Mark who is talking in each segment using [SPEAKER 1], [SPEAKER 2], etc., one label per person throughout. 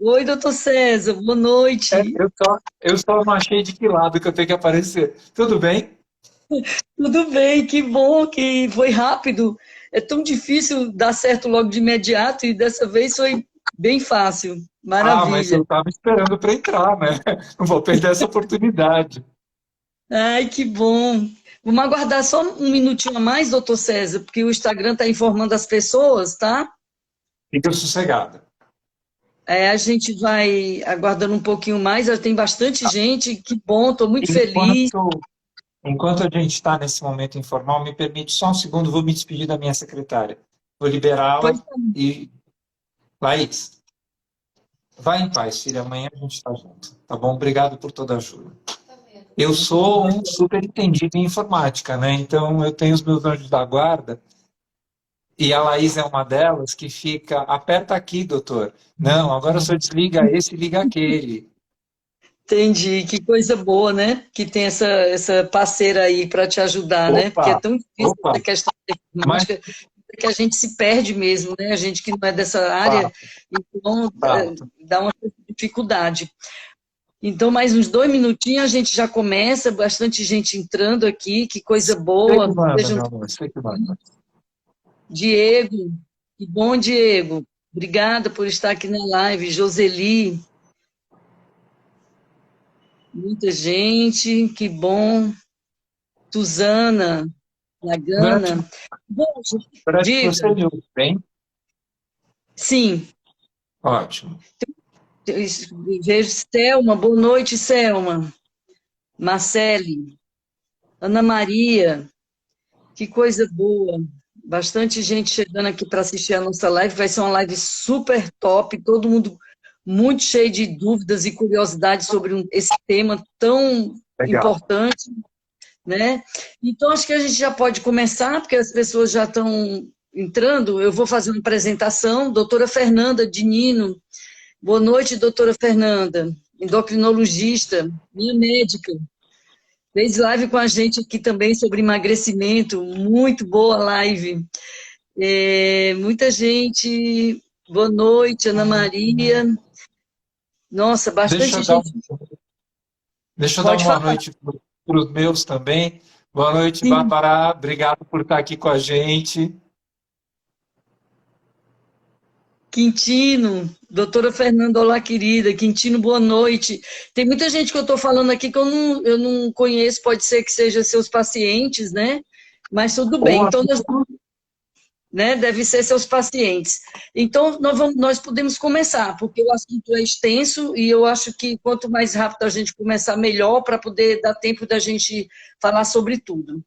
[SPEAKER 1] Oi, doutor César, boa noite.
[SPEAKER 2] Eu só não achei de que lado que eu tenho que aparecer. Tudo bem?
[SPEAKER 1] Tudo bem, que bom que foi rápido. É tão difícil dar certo logo de imediato e dessa vez foi bem fácil.
[SPEAKER 2] Ah, mas eu
[SPEAKER 1] Maravilha.
[SPEAKER 2] estava esperando para entrar, né? Não vou perder essa oportunidade.
[SPEAKER 1] Ai, que bom. Vamos aguardar só um minutinho a mais, doutor César, porque o Instagram está informando as pessoas, tá?
[SPEAKER 2] Fica sossegado.
[SPEAKER 1] A gente vai aguardando um pouquinho mais, já tem bastante gente, que bom, estou muito feliz.
[SPEAKER 2] Enquanto, enquanto a gente está nesse momento informal, me permite só um segundo, vou me despedir da minha secretária. Vou
[SPEAKER 1] Pois,
[SPEAKER 2] liberá-la e... Laís, vá em paz, filha. Amanhã a gente está junto. Tá bom? Obrigado por toda a ajuda. Eu sou um super entendido em informática, né? Então eu tenho os meus anjos da guarda. E a Laís é uma delas que fica, aperta aqui, doutor. Não, agora só desliga esse, liga aquele.
[SPEAKER 1] entendi, que coisa boa, né? Que tem essa parceira aí para te ajudar, né? Porque é
[SPEAKER 2] Opa,
[SPEAKER 1] tão difícil
[SPEAKER 2] opa,
[SPEAKER 1] essa questão da
[SPEAKER 2] mas
[SPEAKER 1] informática que a gente se perde mesmo, né? A gente que não é dessa área,
[SPEAKER 2] fato,
[SPEAKER 1] então
[SPEAKER 2] fato.
[SPEAKER 1] dá uma dificuldade. Então, mais uns 2 minutinhos a gente já começa, bastante gente entrando aqui, que coisa
[SPEAKER 2] Você que
[SPEAKER 1] boa.
[SPEAKER 2] manda,
[SPEAKER 1] Sejam
[SPEAKER 2] meu amor, você que manda.
[SPEAKER 1] Diego, que bom, Diego. Obrigada por estar aqui na live. Joseli, muita gente, que bom. Suzana,
[SPEAKER 2] Durante,
[SPEAKER 1] Lagana. Bom,
[SPEAKER 2] durante que
[SPEAKER 1] diga,
[SPEAKER 2] você me ouve bem,
[SPEAKER 1] sim,
[SPEAKER 2] ótimo.
[SPEAKER 1] vejo Selma, boa noite, Selma. Marcele, Ana Maria, que coisa boa. Bastante gente chegando aqui para assistir a nossa live. Vai ser uma live super top, todo mundo muito cheio de dúvidas e curiosidades sobre esse tema tão
[SPEAKER 2] Legal.
[SPEAKER 1] importante, né? Então, acho que a gente já pode começar, porque as pessoas já estão entrando. Eu vou fazer uma apresentação. Doutora Fernanda Dinino. Boa noite, doutora Fernanda, endocrinologista, minha médica. Fez live com a gente aqui também sobre emagrecimento. Muito boa live. Muita gente. Boa noite, Ana Maria. Nossa,
[SPEAKER 2] Deixa
[SPEAKER 1] bastante
[SPEAKER 2] eu dar,
[SPEAKER 1] gente.
[SPEAKER 2] deixa eu dar
[SPEAKER 1] Pode
[SPEAKER 2] uma
[SPEAKER 1] falar.
[SPEAKER 2] noite para os meus também. Boa noite,
[SPEAKER 1] Sim.
[SPEAKER 2] Bárbara. Obrigado por estar aqui com a gente.
[SPEAKER 1] Quintino, doutora Fernanda, olá, querida. Quintino, boa noite. Tem muita gente que eu estou falando aqui que eu não conheço, pode ser que seja seus pacientes, né? Mas tudo bem.
[SPEAKER 2] Boa,
[SPEAKER 1] Então, né, deve ser seus pacientes. Então, nós podemos começar, porque o assunto é extenso e eu acho que quanto mais rápido a gente começar, melhor, para poder dar tempo da gente falar sobre tudo.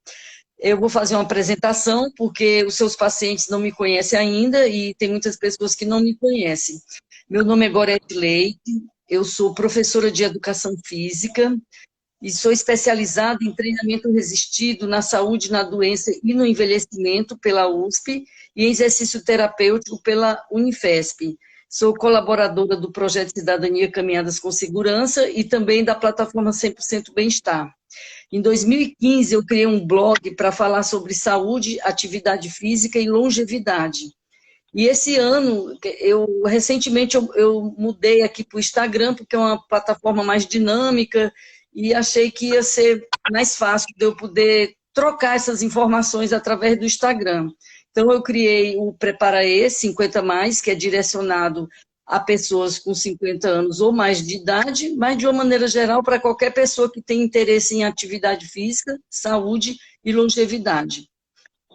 [SPEAKER 1] Eu vou fazer uma apresentação, porque os seus pacientes não me conhecem ainda e tem muitas pessoas que não me conhecem. Meu nome é Gorete Leite, eu sou professora de educação física e sou especializada em treinamento resistido na saúde, na doença e no envelhecimento pela USP e em exercício terapêutico pela Unifesp. Sou colaboradora do projeto Cidadania Caminhadas com Segurança e também da plataforma 100% Bem-Estar. Em 2015, eu criei um blog para falar sobre saúde, atividade física e longevidade. E esse ano, recentemente, eu mudei aqui para o Instagram, porque é uma plataforma mais dinâmica, e achei que ia ser mais fácil de eu poder trocar essas informações através do Instagram. Então, eu criei o Preparaê 50 Mais, que é direcionado a pessoas com 50 anos ou mais de idade, mas de uma maneira geral para qualquer pessoa que tem interesse em atividade física, saúde e longevidade.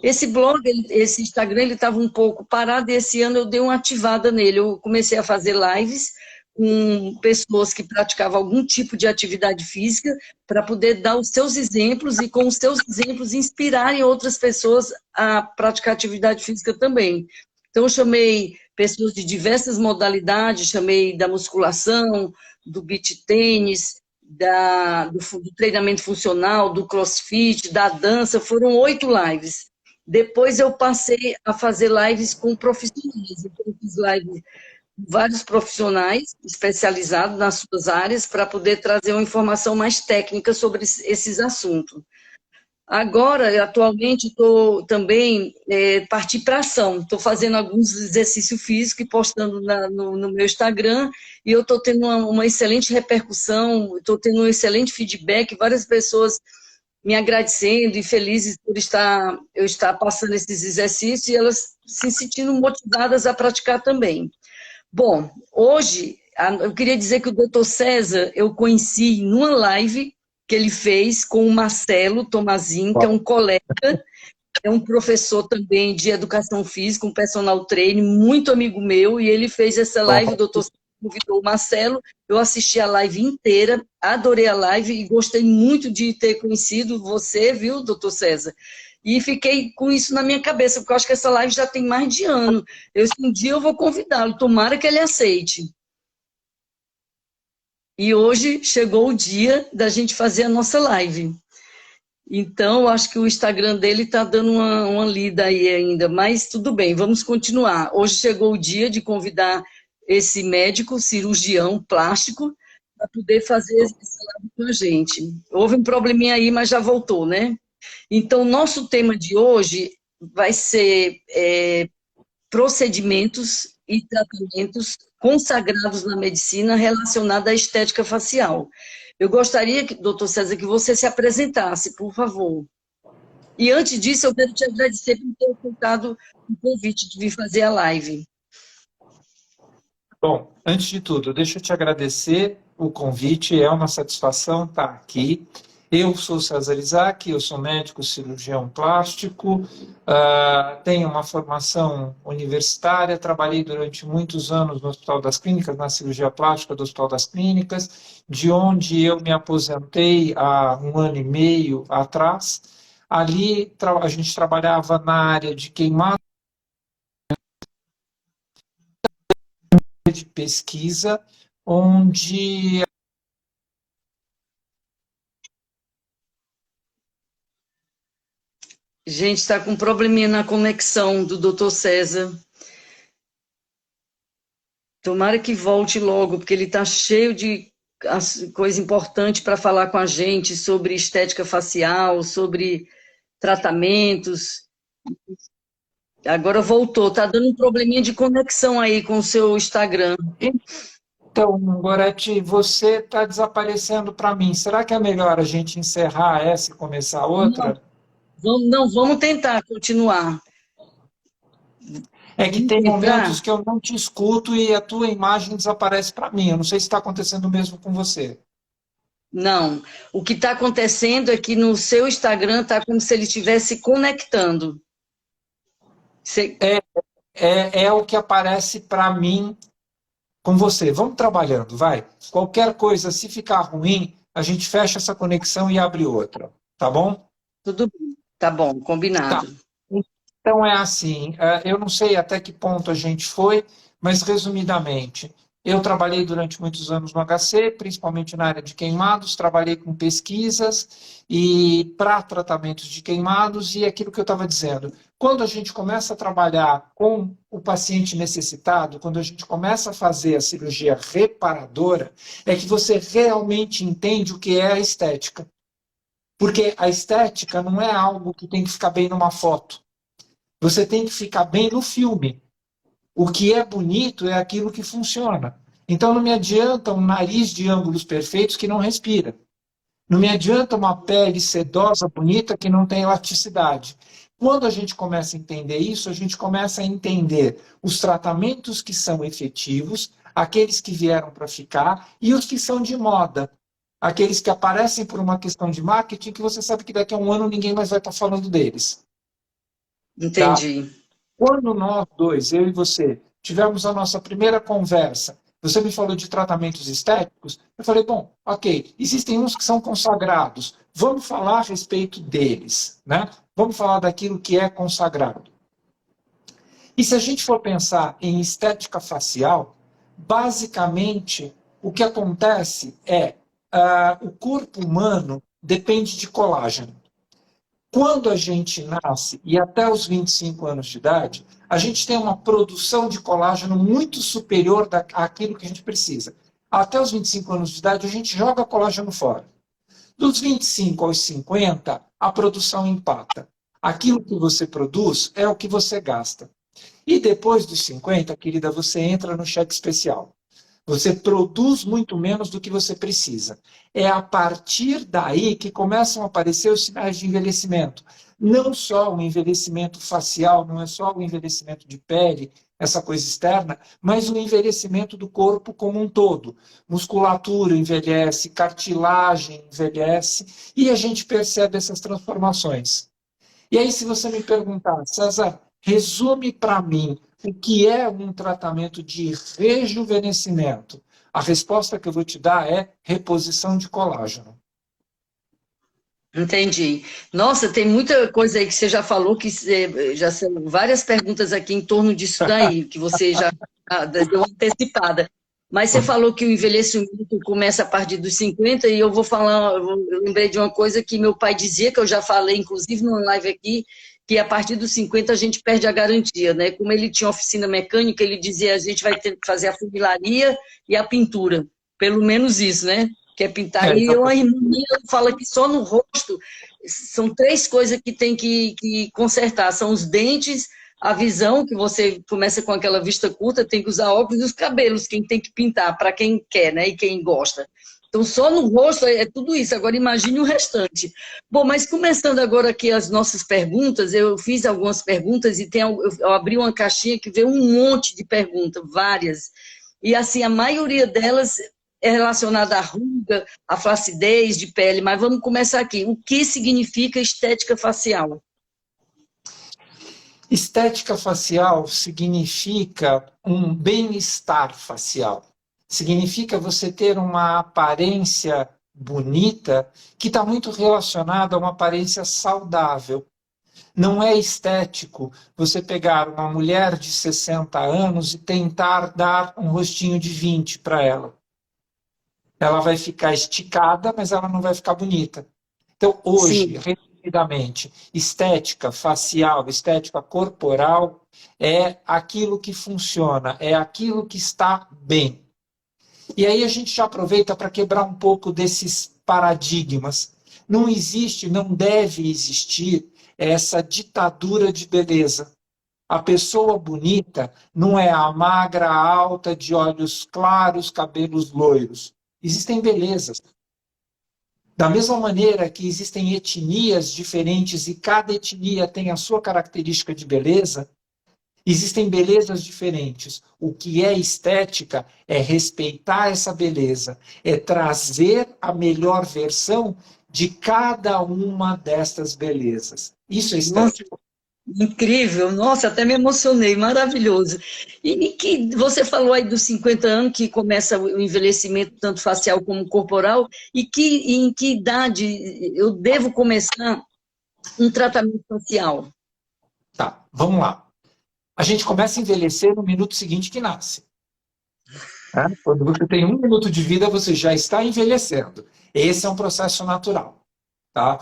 [SPEAKER 1] Esse blog, esse Instagram, ele estava um pouco parado e esse ano eu dei uma ativada nele. Eu comecei a fazer lives com pessoas que praticavam algum tipo de atividade física para poder dar os seus exemplos e com os seus exemplos inspirarem outras pessoas a praticar atividade física também. Então eu chamei pessoas de diversas modalidades, chamei da musculação, do beach tênis, do treinamento funcional, do crossfit, da dança, foram 8 lives. Depois eu passei a fazer lives com profissionais. Então, eu fiz lives com vários profissionais especializados nas suas áreas para poder trazer uma informação mais técnica sobre esses assuntos. Agora, atualmente, estou também partir para ação. Estou fazendo alguns exercícios físicos e postando no meu Instagram, e eu estou tendo uma excelente repercussão, estou tendo um excelente feedback, várias pessoas me agradecendo e felizes por eu estar passando esses exercícios e elas se sentindo motivadas a praticar também. Bom, hoje eu queria dizer que o Dr. César eu conheci numa live que ele fez com o Marcelo Tomazin, que é um colega, é um professor também de educação física, um personal trainer, muito amigo meu, e ele fez essa live, o doutor convidou o Marcelo, eu assisti a live inteira, adorei a live e gostei muito de ter conhecido você, viu, doutor César? E fiquei com isso na minha cabeça, porque eu acho que essa live já tem mais de ano. Um dia eu vou convidá-lo, tomara que ele aceite. E hoje chegou o dia da gente fazer a nossa live. Então, acho que o Instagram dele está dando uma lida aí ainda, mas tudo bem, vamos continuar. Hoje chegou o dia de convidar esse médico, cirurgião plástico, para poder fazer essa live com a gente. Houve um probleminha aí, mas já voltou, né? Então, nosso tema de hoje vai ser procedimentos e tratamentos consagrados na medicina relacionados à estética facial. Eu gostaria, doutor César, que você se apresentasse, por favor. E antes disso, eu quero te agradecer por ter aceitado o convite de vir fazer a live.
[SPEAKER 2] Bom, antes de tudo, deixa eu te agradecer o convite, é uma satisfação estar aqui. Eu sou César Isaac, eu sou médico cirurgião plástico, tenho uma formação universitária, trabalhei durante muitos anos no Hospital das Clínicas, na cirurgia plástica do Hospital das Clínicas, de onde eu me aposentei há 1 ano e meio atrás. Ali a gente trabalhava na área de queimado de pesquisa, onde
[SPEAKER 1] Gente, está com um probleminha na conexão do doutor César. Tomara que volte logo, porque ele está cheio de coisa importante para falar com a gente sobre estética facial, sobre tratamentos. Agora voltou, está dando um probleminha de conexão aí com o seu Instagram.
[SPEAKER 2] Então, Gorete, você está desaparecendo para mim. Será que é melhor a gente encerrar essa e começar outra?
[SPEAKER 1] Não, vamos tentar continuar.
[SPEAKER 2] É que tem momentos que eu não te escuto e a tua imagem desaparece para mim. Eu não sei se está acontecendo o mesmo com você.
[SPEAKER 1] Não, o que está acontecendo é que no seu Instagram está como se ele estivesse conectando. Você...
[SPEAKER 2] É o que aparece para mim com você. Vamos trabalhando, vai. Qualquer coisa, se ficar ruim, a gente fecha essa conexão e abre outra. Tá bom?
[SPEAKER 1] Tudo bem. Tá bom, combinado.
[SPEAKER 2] Tá. Então é assim, eu não sei até que ponto a gente foi, mas resumidamente, eu trabalhei durante muitos anos no HC, principalmente na área de queimados, trabalhei com pesquisas e para tratamentos de queimados e aquilo que eu estava dizendo. Quando a gente começa a trabalhar com o paciente necessitado, quando a gente começa a fazer a cirurgia reparadora, é que você realmente entende o que é a estética. Porque a estética não é algo que tem que ficar bem numa foto. Você tem que ficar bem no filme. O que é bonito é aquilo que funciona. Então não me adianta um nariz de ângulos perfeitos que não respira. Não me adianta uma pele sedosa, bonita, que não tem elasticidade. Quando a gente começa a entender isso, a gente começa a entender os tratamentos que são efetivos, aqueles que vieram para ficar e os que são de moda. Aqueles que aparecem por uma questão de marketing que você sabe que daqui a 1 ano ninguém mais vai estar falando deles.
[SPEAKER 1] Entendi.
[SPEAKER 2] Tá? Quando nós dois, eu e você, tivemos a nossa primeira conversa, você me falou de tratamentos estéticos, eu falei, bom, ok, existem uns que são consagrados, vamos falar a respeito deles, né? Vamos falar daquilo que é consagrado. E se a gente for pensar em estética facial, basicamente o que acontece é o corpo humano depende de colágeno. Quando a gente nasce e até os 25 anos de idade, a gente tem uma produção de colágeno muito superior àquilo que a gente precisa. Até os 25 anos de idade, a gente joga colágeno fora. Dos 25 aos 50, a produção empata. Aquilo que você produz é o que você gasta. E depois dos 50, querida, você entra no cheque especial. Você produz muito menos do que você precisa. É a partir daí que começam a aparecer os sinais de envelhecimento. Não só o envelhecimento facial, não é só o envelhecimento de pele, essa coisa externa, mas o envelhecimento do corpo como um todo. Musculatura envelhece, cartilagem envelhece, e a gente percebe essas transformações. E aí, se você me perguntar, César, resume para mim o que é um tratamento de rejuvenescimento. A resposta que eu vou te dar é reposição de colágeno.
[SPEAKER 1] Entendi. Nossa, tem muita coisa aí que você já falou, que já são várias perguntas aqui em torno disso daí, que você já deu uma antecipada. Mas você falou que o envelhecimento começa a partir dos 50, e eu vou falar, eu lembrei de uma coisa que meu pai dizia, que eu já falei, inclusive numa live aqui, que a partir dos 50 a gente perde a garantia, né? Como ele tinha oficina mecânica, ele dizia, a gente vai ter que fazer a funilaria e a pintura. Pelo menos isso, né? Que é pintar. E eu, a irmã minha fala que só no rosto são 3 coisas que tem que consertar. São os dentes, a visão, que você começa com aquela vista curta, tem que usar óculos, e os cabelos, quem tem que pintar, para quem quer, né? E quem gosta. Então, só no rosto é tudo isso. Agora, imagine o restante. Bom, mas começando agora aqui as nossas perguntas, eu fiz algumas perguntas e eu abri uma caixinha que veio um monte de perguntas, várias. E, assim, a maioria delas é relacionada à ruga, à flacidez de pele, mas vamos começar aqui. O que significa estética facial?
[SPEAKER 2] Estética facial significa um bem-estar facial. Significa você ter uma aparência bonita que está muito relacionada a uma aparência saudável. Não é estético você pegar uma mulher de 60 anos e tentar dar um rostinho de 20 para ela. Ela vai ficar esticada, mas ela não vai ficar bonita. Então, hoje, resumidamente, estética facial, estética corporal é aquilo que funciona, é aquilo que está bem. E aí a gente já aproveita para quebrar um pouco desses paradigmas. Não existe, não deve existir essa ditadura de beleza. A pessoa bonita não é a magra, alta, de olhos claros, cabelos loiros. Existem belezas. Da mesma maneira que existem etnias diferentes e cada etnia tem a sua característica de beleza, existem belezas diferentes. O que é estética é respeitar essa beleza, é trazer a melhor versão de cada uma destas belezas. Isso é estética.
[SPEAKER 1] Incrível, nossa, até me emocionei, maravilhoso. E que você falou aí dos 50 anos que começa o envelhecimento, tanto facial como corporal, e em que idade eu devo começar um tratamento facial?
[SPEAKER 2] Tá, vamos lá. A gente começa a envelhecer no minuto seguinte que nasce. Né? Quando você tem 1 minuto de vida, você já está envelhecendo. Esse é um processo natural. Tá?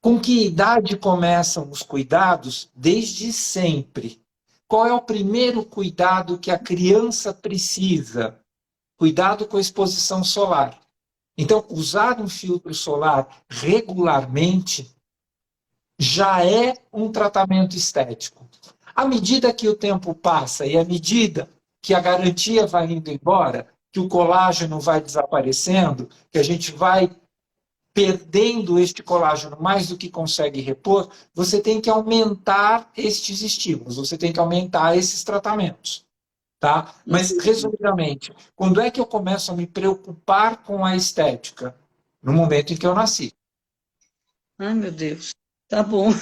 [SPEAKER 2] Com que idade começam os cuidados? Desde sempre. Qual é o primeiro cuidado que a criança precisa? Cuidado com a exposição solar. Então, usar um filtro solar regularmente já é um tratamento estético. À medida que o tempo passa e à medida que a garantia vai indo embora, que o colágeno vai desaparecendo, que a gente vai perdendo este colágeno mais do que consegue repor, você tem que aumentar estes estímulos, você tem que aumentar esses tratamentos. Tá? Mas, resumidamente, quando é que eu começo a me preocupar com a estética? No momento em que eu nasci.
[SPEAKER 1] Ai, meu Deus. Tá bom.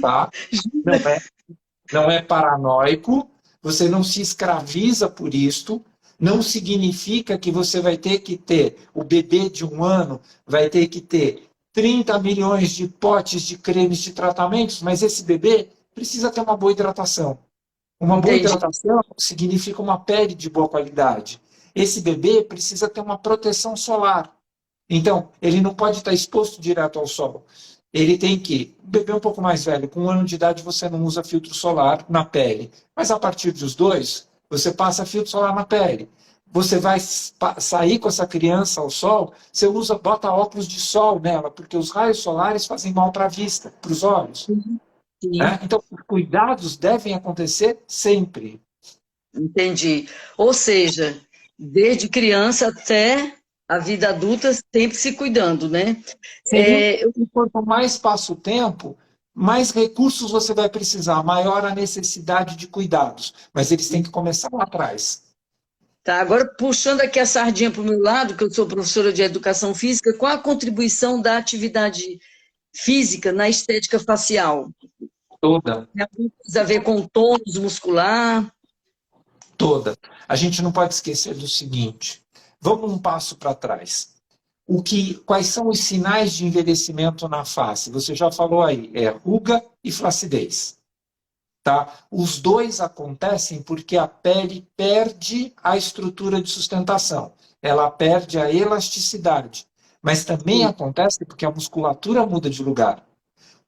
[SPEAKER 2] Tá? Não é paranoico, você não se escraviza por isto, não significa que você vai ter que ter, o bebê de 1 ano vai ter que ter 30 milhões de potes de cremes de tratamentos, mas esse bebê precisa ter uma boa hidratação. Uma boa hidratação significa uma pele de boa qualidade. Esse bebê precisa ter uma proteção solar. Então, ele não pode estar exposto direto ao sol. Ele tem que, um bebê um pouco mais velho, com 1 ano de idade você não usa filtro solar na pele. Mas a partir dos 2, você passa filtro solar na pele. você vai sair com essa criança ao sol, você bota óculos de sol nela, porque os raios solares fazem mal para a vista, para os olhos.
[SPEAKER 1] Sim,
[SPEAKER 2] Né? Então, os cuidados devem acontecer sempre.
[SPEAKER 1] entendi. Ou seja, desde criança até a vida adulta, sempre se cuidando, né?
[SPEAKER 2] Sim,
[SPEAKER 1] Eu
[SPEAKER 2] e quanto mais passa o tempo, mais recursos você vai precisar, maior a necessidade de cuidados. Mas eles têm que começar lá atrás.
[SPEAKER 1] Tá, agora puxando aqui a sardinha para o meu lado, que eu sou professora de educação física, qual a contribuição da atividade física na estética facial?
[SPEAKER 2] Toda,
[SPEAKER 1] Tem alguma coisa a ver com tônus muscular?
[SPEAKER 2] toda. A gente não pode esquecer do seguinte: vamos um passo para trás. Quais são os sinais de envelhecimento na face? Você já falou aí, é ruga e flacidez. Tá? Os dois acontecem porque a pele perde a estrutura de sustentação, ela perde a elasticidade, mas também
[SPEAKER 1] Sim,
[SPEAKER 2] acontece porque a musculatura muda de lugar.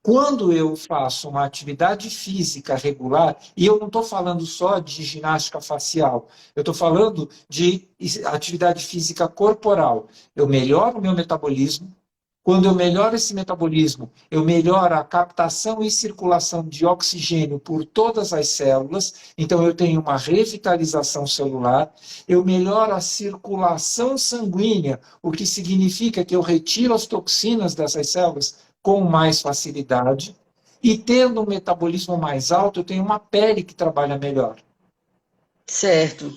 [SPEAKER 2] Quando eu faço uma atividade física regular, e eu não estou falando só de ginástica facial, eu estou falando de atividade física corporal, eu melhoro o meu metabolismo. Quando eu melhoro esse metabolismo, eu melhoro a captação e circulação de oxigênio por todas as células, então eu tenho uma revitalização celular, eu melhoro a circulação sanguínea, o que significa que eu retiro as toxinas dessas células com mais facilidade, e tendo um metabolismo mais alto, eu tenho uma pele que trabalha melhor.
[SPEAKER 1] certo,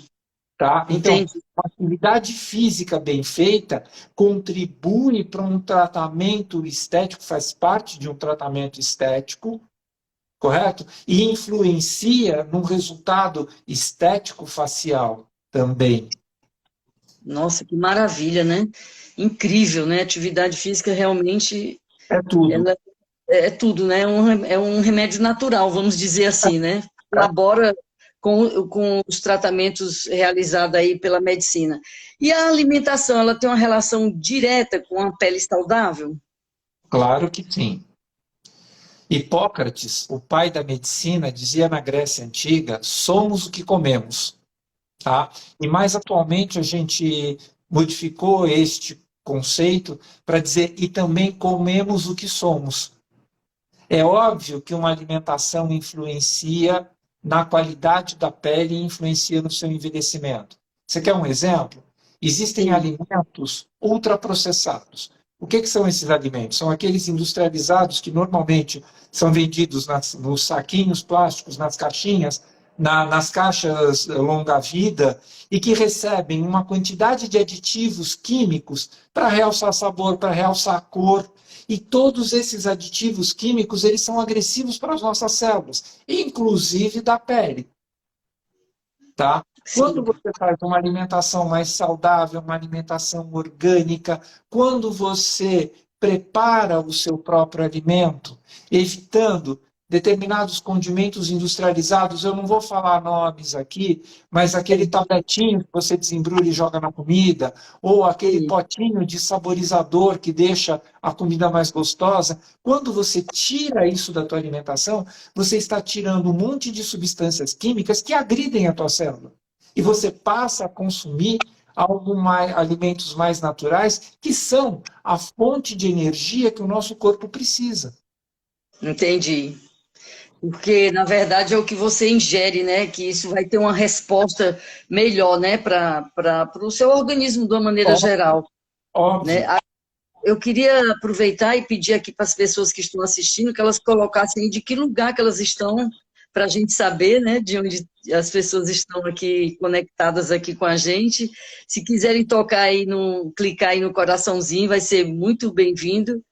[SPEAKER 2] Tá? Então,
[SPEAKER 1] entendi.
[SPEAKER 2] a atividade física bem feita contribui para um tratamento estético, faz parte de um tratamento estético, correto? E influencia no resultado estético facial também.
[SPEAKER 1] Nossa, que maravilha, né? Incrível, né? Atividade física realmente
[SPEAKER 2] É tudo.
[SPEAKER 1] ela é tudo, né? É um remédio natural, vamos dizer assim, né? Colabora com os tratamentos realizados aí pela medicina. E a alimentação, ela tem uma relação direta com a pele saudável?
[SPEAKER 2] Claro que sim. Hipócrates, o pai da medicina, dizia na Grécia Antiga: somos o que comemos. Tá? E mais atualmente a gente modificou este conceito para dizer e também comemos o que somos. É óbvio que uma alimentação influencia na qualidade da pele e influencia no seu envelhecimento. Você quer um exemplo? Existem
[SPEAKER 1] Sim,
[SPEAKER 2] alimentos ultraprocessados. O que são esses alimentos? São aqueles industrializados que normalmente são vendidos nos saquinhos plásticos, nas caixinhas, nas caixas longa-vida, e que recebem uma quantidade de aditivos químicos para realçar sabor, para realçar cor. E todos esses aditivos químicos, eles são agressivos para as nossas células, inclusive da pele. Tá? Quando
[SPEAKER 1] sim.
[SPEAKER 2] você faz uma alimentação mais saudável, uma alimentação orgânica, quando você prepara o seu próprio alimento, evitando determinados condimentos industrializados, eu não vou falar nomes aqui, mas aquele tabletinho que você desembrulha e joga na comida, ou aquele
[SPEAKER 1] Sim.
[SPEAKER 2] potinho de saborizador que deixa a comida mais gostosa, quando você tira isso da tua alimentação, você está tirando um monte de substâncias químicas que agridem a tua célula. E você passa a consumir alimentos mais naturais, que são a fonte de energia que o nosso corpo precisa.
[SPEAKER 1] Entendi. Porque, na verdade, é o que você ingere, né? Que isso vai ter uma resposta melhor, né? Para o seu organismo de uma maneira
[SPEAKER 2] Óbvio,
[SPEAKER 1] geral, né?
[SPEAKER 2] óbvio.
[SPEAKER 1] Eu queria aproveitar e pedir aqui para as pessoas que estão assistindo que elas colocassem aí de que lugar que elas estão, para a gente saber, né? De onde as pessoas estão aqui conectadas aqui com a gente. Se quiserem tocar aí, clicar aí no coraçãozinho, vai ser muito bem-vindo.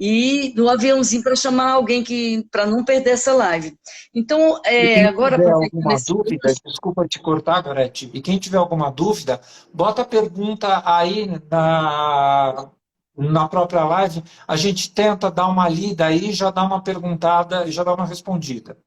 [SPEAKER 1] E no aviãozinho para chamar alguém que para não perder essa live. Então,
[SPEAKER 2] E quem
[SPEAKER 1] agora
[SPEAKER 2] tiver
[SPEAKER 1] aproveitando
[SPEAKER 2] alguma
[SPEAKER 1] esse
[SPEAKER 2] dúvida, desculpa te cortar, Gorete, e quem tiver alguma dúvida, bota a pergunta aí na própria live, a gente tenta dar uma lida aí, já dá uma perguntada e já dá uma respondida.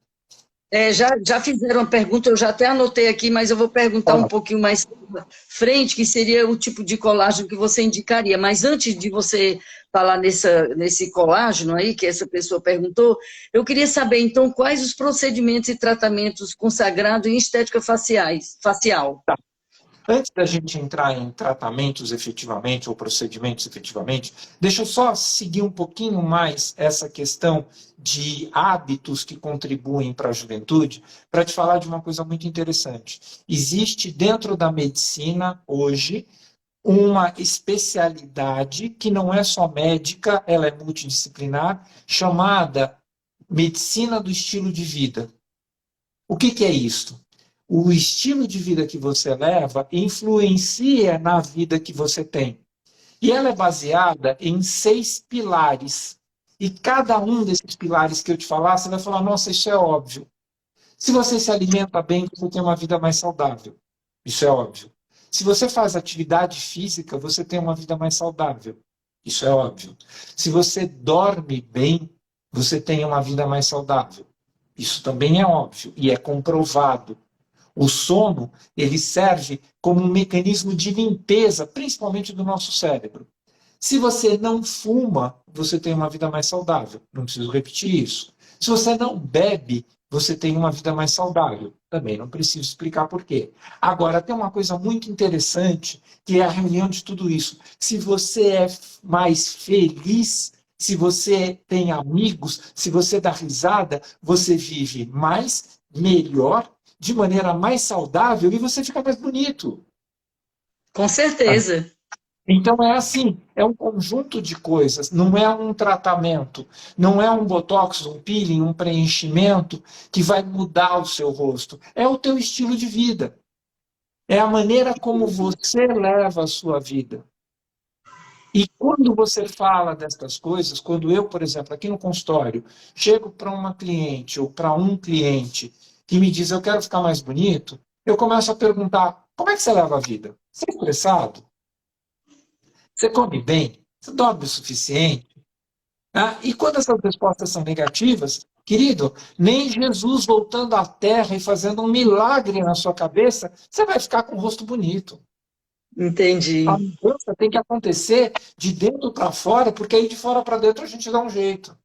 [SPEAKER 1] já fizeram uma pergunta, eu já até anotei aqui, mas eu vou perguntar um
[SPEAKER 2] Ó,
[SPEAKER 1] pouquinho mais pra frente, que seria o tipo de colágeno que você indicaria. Mas antes de você falar nesse colágeno aí, que essa pessoa perguntou, eu queria saber, então, quais os procedimentos e tratamentos consagrados em estética facial?
[SPEAKER 2] Antes da gente entrar em tratamentos efetivamente ou procedimentos efetivamente, deixa eu só seguir um pouquinho mais essa questão de hábitos que contribuem para a juventude, para te falar de uma coisa muito interessante. Existe dentro da medicina hoje uma especialidade que não é só médica, ela é multidisciplinar, chamada medicina do estilo de vida. O que é isso? O estilo de vida que você leva influencia na vida que você tem. E ela é baseada em 6 pilares. E cada um desses pilares que eu te falar, você vai falar, nossa, isso é óbvio. Se você se alimenta bem, você tem uma vida mais saudável. Isso é óbvio. Se você faz atividade física, você tem uma vida mais saudável. Isso é óbvio. Se você dorme bem, você tem uma vida mais saudável. Isso também é óbvio e é comprovado. O sono, ele serve como um mecanismo de limpeza, principalmente do nosso cérebro. Se você não fuma, você tem uma vida mais saudável. Não preciso repetir isso. Se você não bebe, você tem uma vida mais saudável. Também não preciso explicar por quê. Agora, tem uma coisa muito interessante, que é a reunião de tudo isso. Se você é mais feliz, se você tem amigos, se você dá risada, você vive mais, melhor, de maneira mais saudável e você fica mais bonito.
[SPEAKER 1] Com certeza.
[SPEAKER 2] Então é assim, é um conjunto de coisas, não é um tratamento, não é um botox, um peeling, um preenchimento que vai mudar o seu rosto. É o teu estilo de vida. É a maneira como você leva a sua vida. E quando você fala dessas coisas, quando eu, por exemplo, aqui no consultório, chego para uma cliente ou para um cliente que me diz eu quero ficar mais bonito, eu começo a perguntar, como é que você leva a vida? Você é estressado? Você come bem? Você dorme o suficiente? Ah, e quando essas respostas são negativas, querido, nem Jesus voltando à terra e fazendo um milagre na sua cabeça, você vai ficar com o rosto bonito. A
[SPEAKER 1] Entendi.
[SPEAKER 2] mudança tem que acontecer de dentro para fora, porque aí de fora para dentro a gente dá um jeito.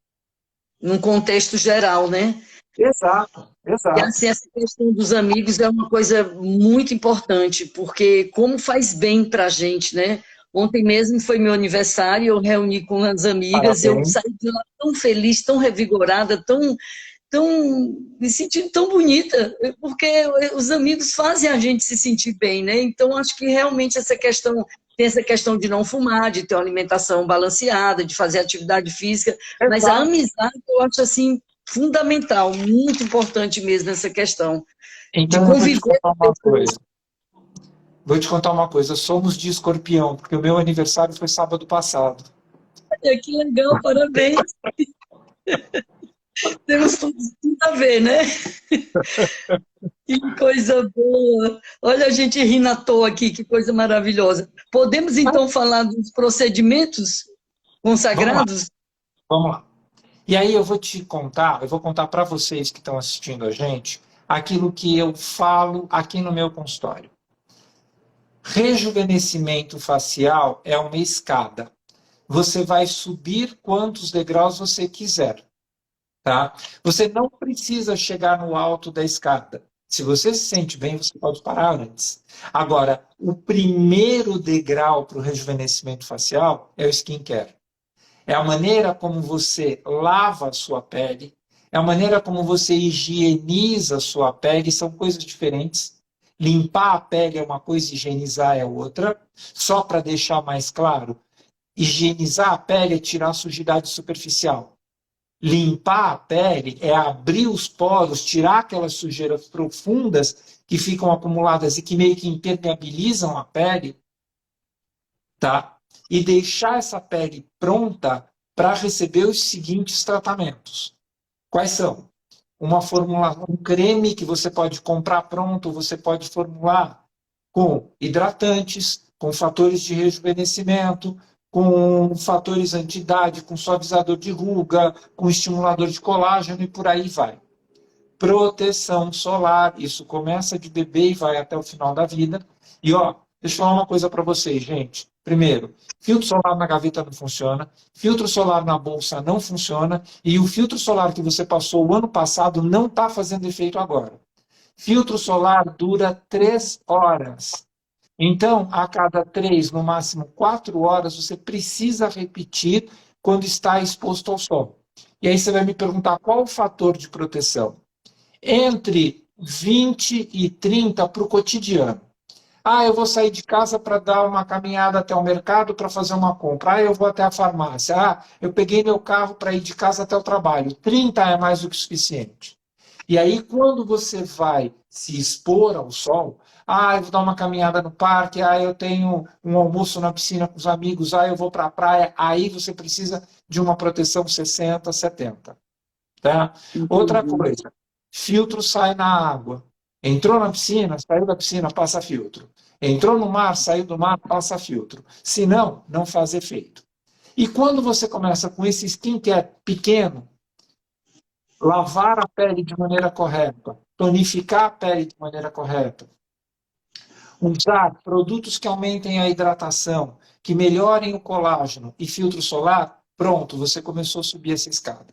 [SPEAKER 1] Num contexto geral, né?
[SPEAKER 2] Exato,
[SPEAKER 1] E
[SPEAKER 2] exato.
[SPEAKER 1] assim, essa questão dos amigos é uma coisa muito importante, porque como faz bem para a gente, né? Ontem mesmo foi meu aniversário, eu reuni com as amigas, eu
[SPEAKER 2] Parabéns.
[SPEAKER 1] saí de lá tão feliz, tão revigorada, me sentindo tão bonita, porque os amigos fazem a gente se sentir bem, né? Então, acho que realmente tem essa questão de não fumar, de ter uma alimentação balanceada, de fazer atividade física, mas a
[SPEAKER 2] Exato.
[SPEAKER 1] amizade eu acho assim fundamental, muito importante mesmo essa questão de
[SPEAKER 2] Então eu vou te
[SPEAKER 1] conviver
[SPEAKER 2] contar
[SPEAKER 1] com
[SPEAKER 2] uma
[SPEAKER 1] pessoas.
[SPEAKER 2] coisa. Vou te contar uma coisa. Somos de escorpião, porque o meu aniversário foi sábado passado.
[SPEAKER 1] Olha, que legal, parabéns. Temos tudo a ver, né? Que coisa boa! Olha a gente rindo à toa aqui, que coisa maravilhosa. Podemos então falar dos procedimentos
[SPEAKER 2] Vamos lá,
[SPEAKER 1] consagrados?
[SPEAKER 2] vamos lá. E aí eu vou te contar, eu vou contar para vocês que estão assistindo a gente, aquilo que eu falo aqui no meu consultório. Rejuvenescimento facial é uma escada. Você vai subir quantos degraus você quiser, tá? Você não precisa chegar no alto da escada. Se você se sente bem, você pode parar antes. Agora, o primeiro degrau para o rejuvenescimento facial é o skincare. É a maneira como você lava a sua pele, é a maneira como você higieniza a sua pele, são coisas diferentes. Limpar a pele é uma coisa, higienizar é outra. Só para deixar mais claro, higienizar a pele é tirar a sujidade superficial. Limpar a pele é abrir os poros, tirar aquelas sujeiras profundas que ficam acumuladas e que meio que impermeabilizam a pele, tá? E deixar essa pele pronta para receber os seguintes tratamentos. Quais são? Uma formulação, um creme que você pode comprar pronto, você pode formular com hidratantes, com fatores de rejuvenescimento, com fatores anti-idade, com suavizador de ruga, com estimulador de colágeno e por aí vai. Proteção solar, isso começa de bebê e vai até o final da vida. E ó, deixa eu falar uma coisa para vocês, gente. Primeiro, filtro solar na gaveta não funciona, filtro solar na bolsa não funciona, e o filtro solar que você passou o ano passado não está fazendo efeito agora. Filtro solar dura 3 horas. Então, a cada 3, no máximo 4 horas, você precisa repetir quando está exposto ao sol. E aí você vai me perguntar qual o fator de proteção? Entre 20 e 30 para o cotidiano. Ah, eu vou sair de casa para dar uma caminhada até o mercado para fazer uma compra. Ah, eu vou até a farmácia. Ah, eu peguei meu carro para ir de casa até o trabalho. 30 é mais do que suficiente. E aí, quando você vai se expor ao sol, ah, eu vou dar uma caminhada no parque, ah, eu tenho um almoço na piscina com os amigos, ah, eu vou para a praia, aí você precisa de uma proteção 60, 70. Tá? Outra
[SPEAKER 1] Entendi.
[SPEAKER 2] coisa, filtro sai na água. Entrou na piscina, saiu da piscina, passa filtro. Entrou no mar, saiu do mar, passa filtro. Se não, não faz efeito. E quando você começa com esse skincare pequeno, lavar a pele de maneira correta, tonificar a pele de maneira correta, usar produtos que aumentem a hidratação, que melhorem o colágeno e filtro solar, pronto, você começou a subir essa escada.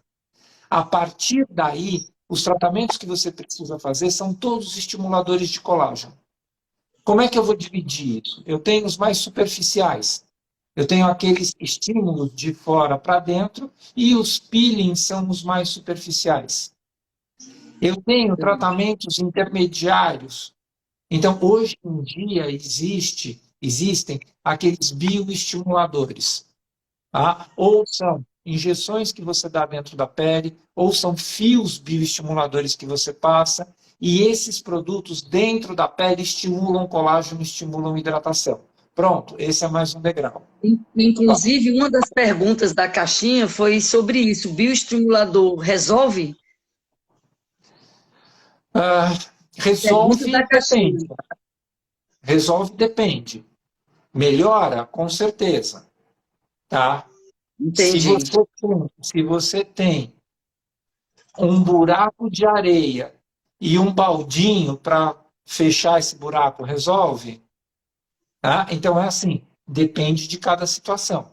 [SPEAKER 2] A partir daí, os tratamentos que você precisa fazer são todos estimuladores de colágeno. Como é que eu vou dividir isso? Eu tenho os mais superficiais. Eu tenho aqueles estímulos de fora para dentro e os peelings são os mais superficiais. Eu tenho tratamentos intermediários. Então, hoje em dia, existem aqueles bioestimuladores. Tá? Ou são injeções que você dá dentro da pele, ou são fios bioestimuladores que você passa, e esses produtos dentro da pele estimulam colágeno, estimulam hidratação. Pronto, esse é mais um degrau.
[SPEAKER 1] Inclusive, uma das perguntas da caixinha foi sobre isso. O bioestimulador resolve? Pergunta
[SPEAKER 2] Resolve,
[SPEAKER 1] da caixinha.
[SPEAKER 2] depende. Resolve, depende. Melhora, com certeza. Tá? Se
[SPEAKER 1] Entendi.
[SPEAKER 2] você tem um buraco de areia e um baldinho para fechar esse buraco, resolve? Tá? Então, é assim, depende de cada situação.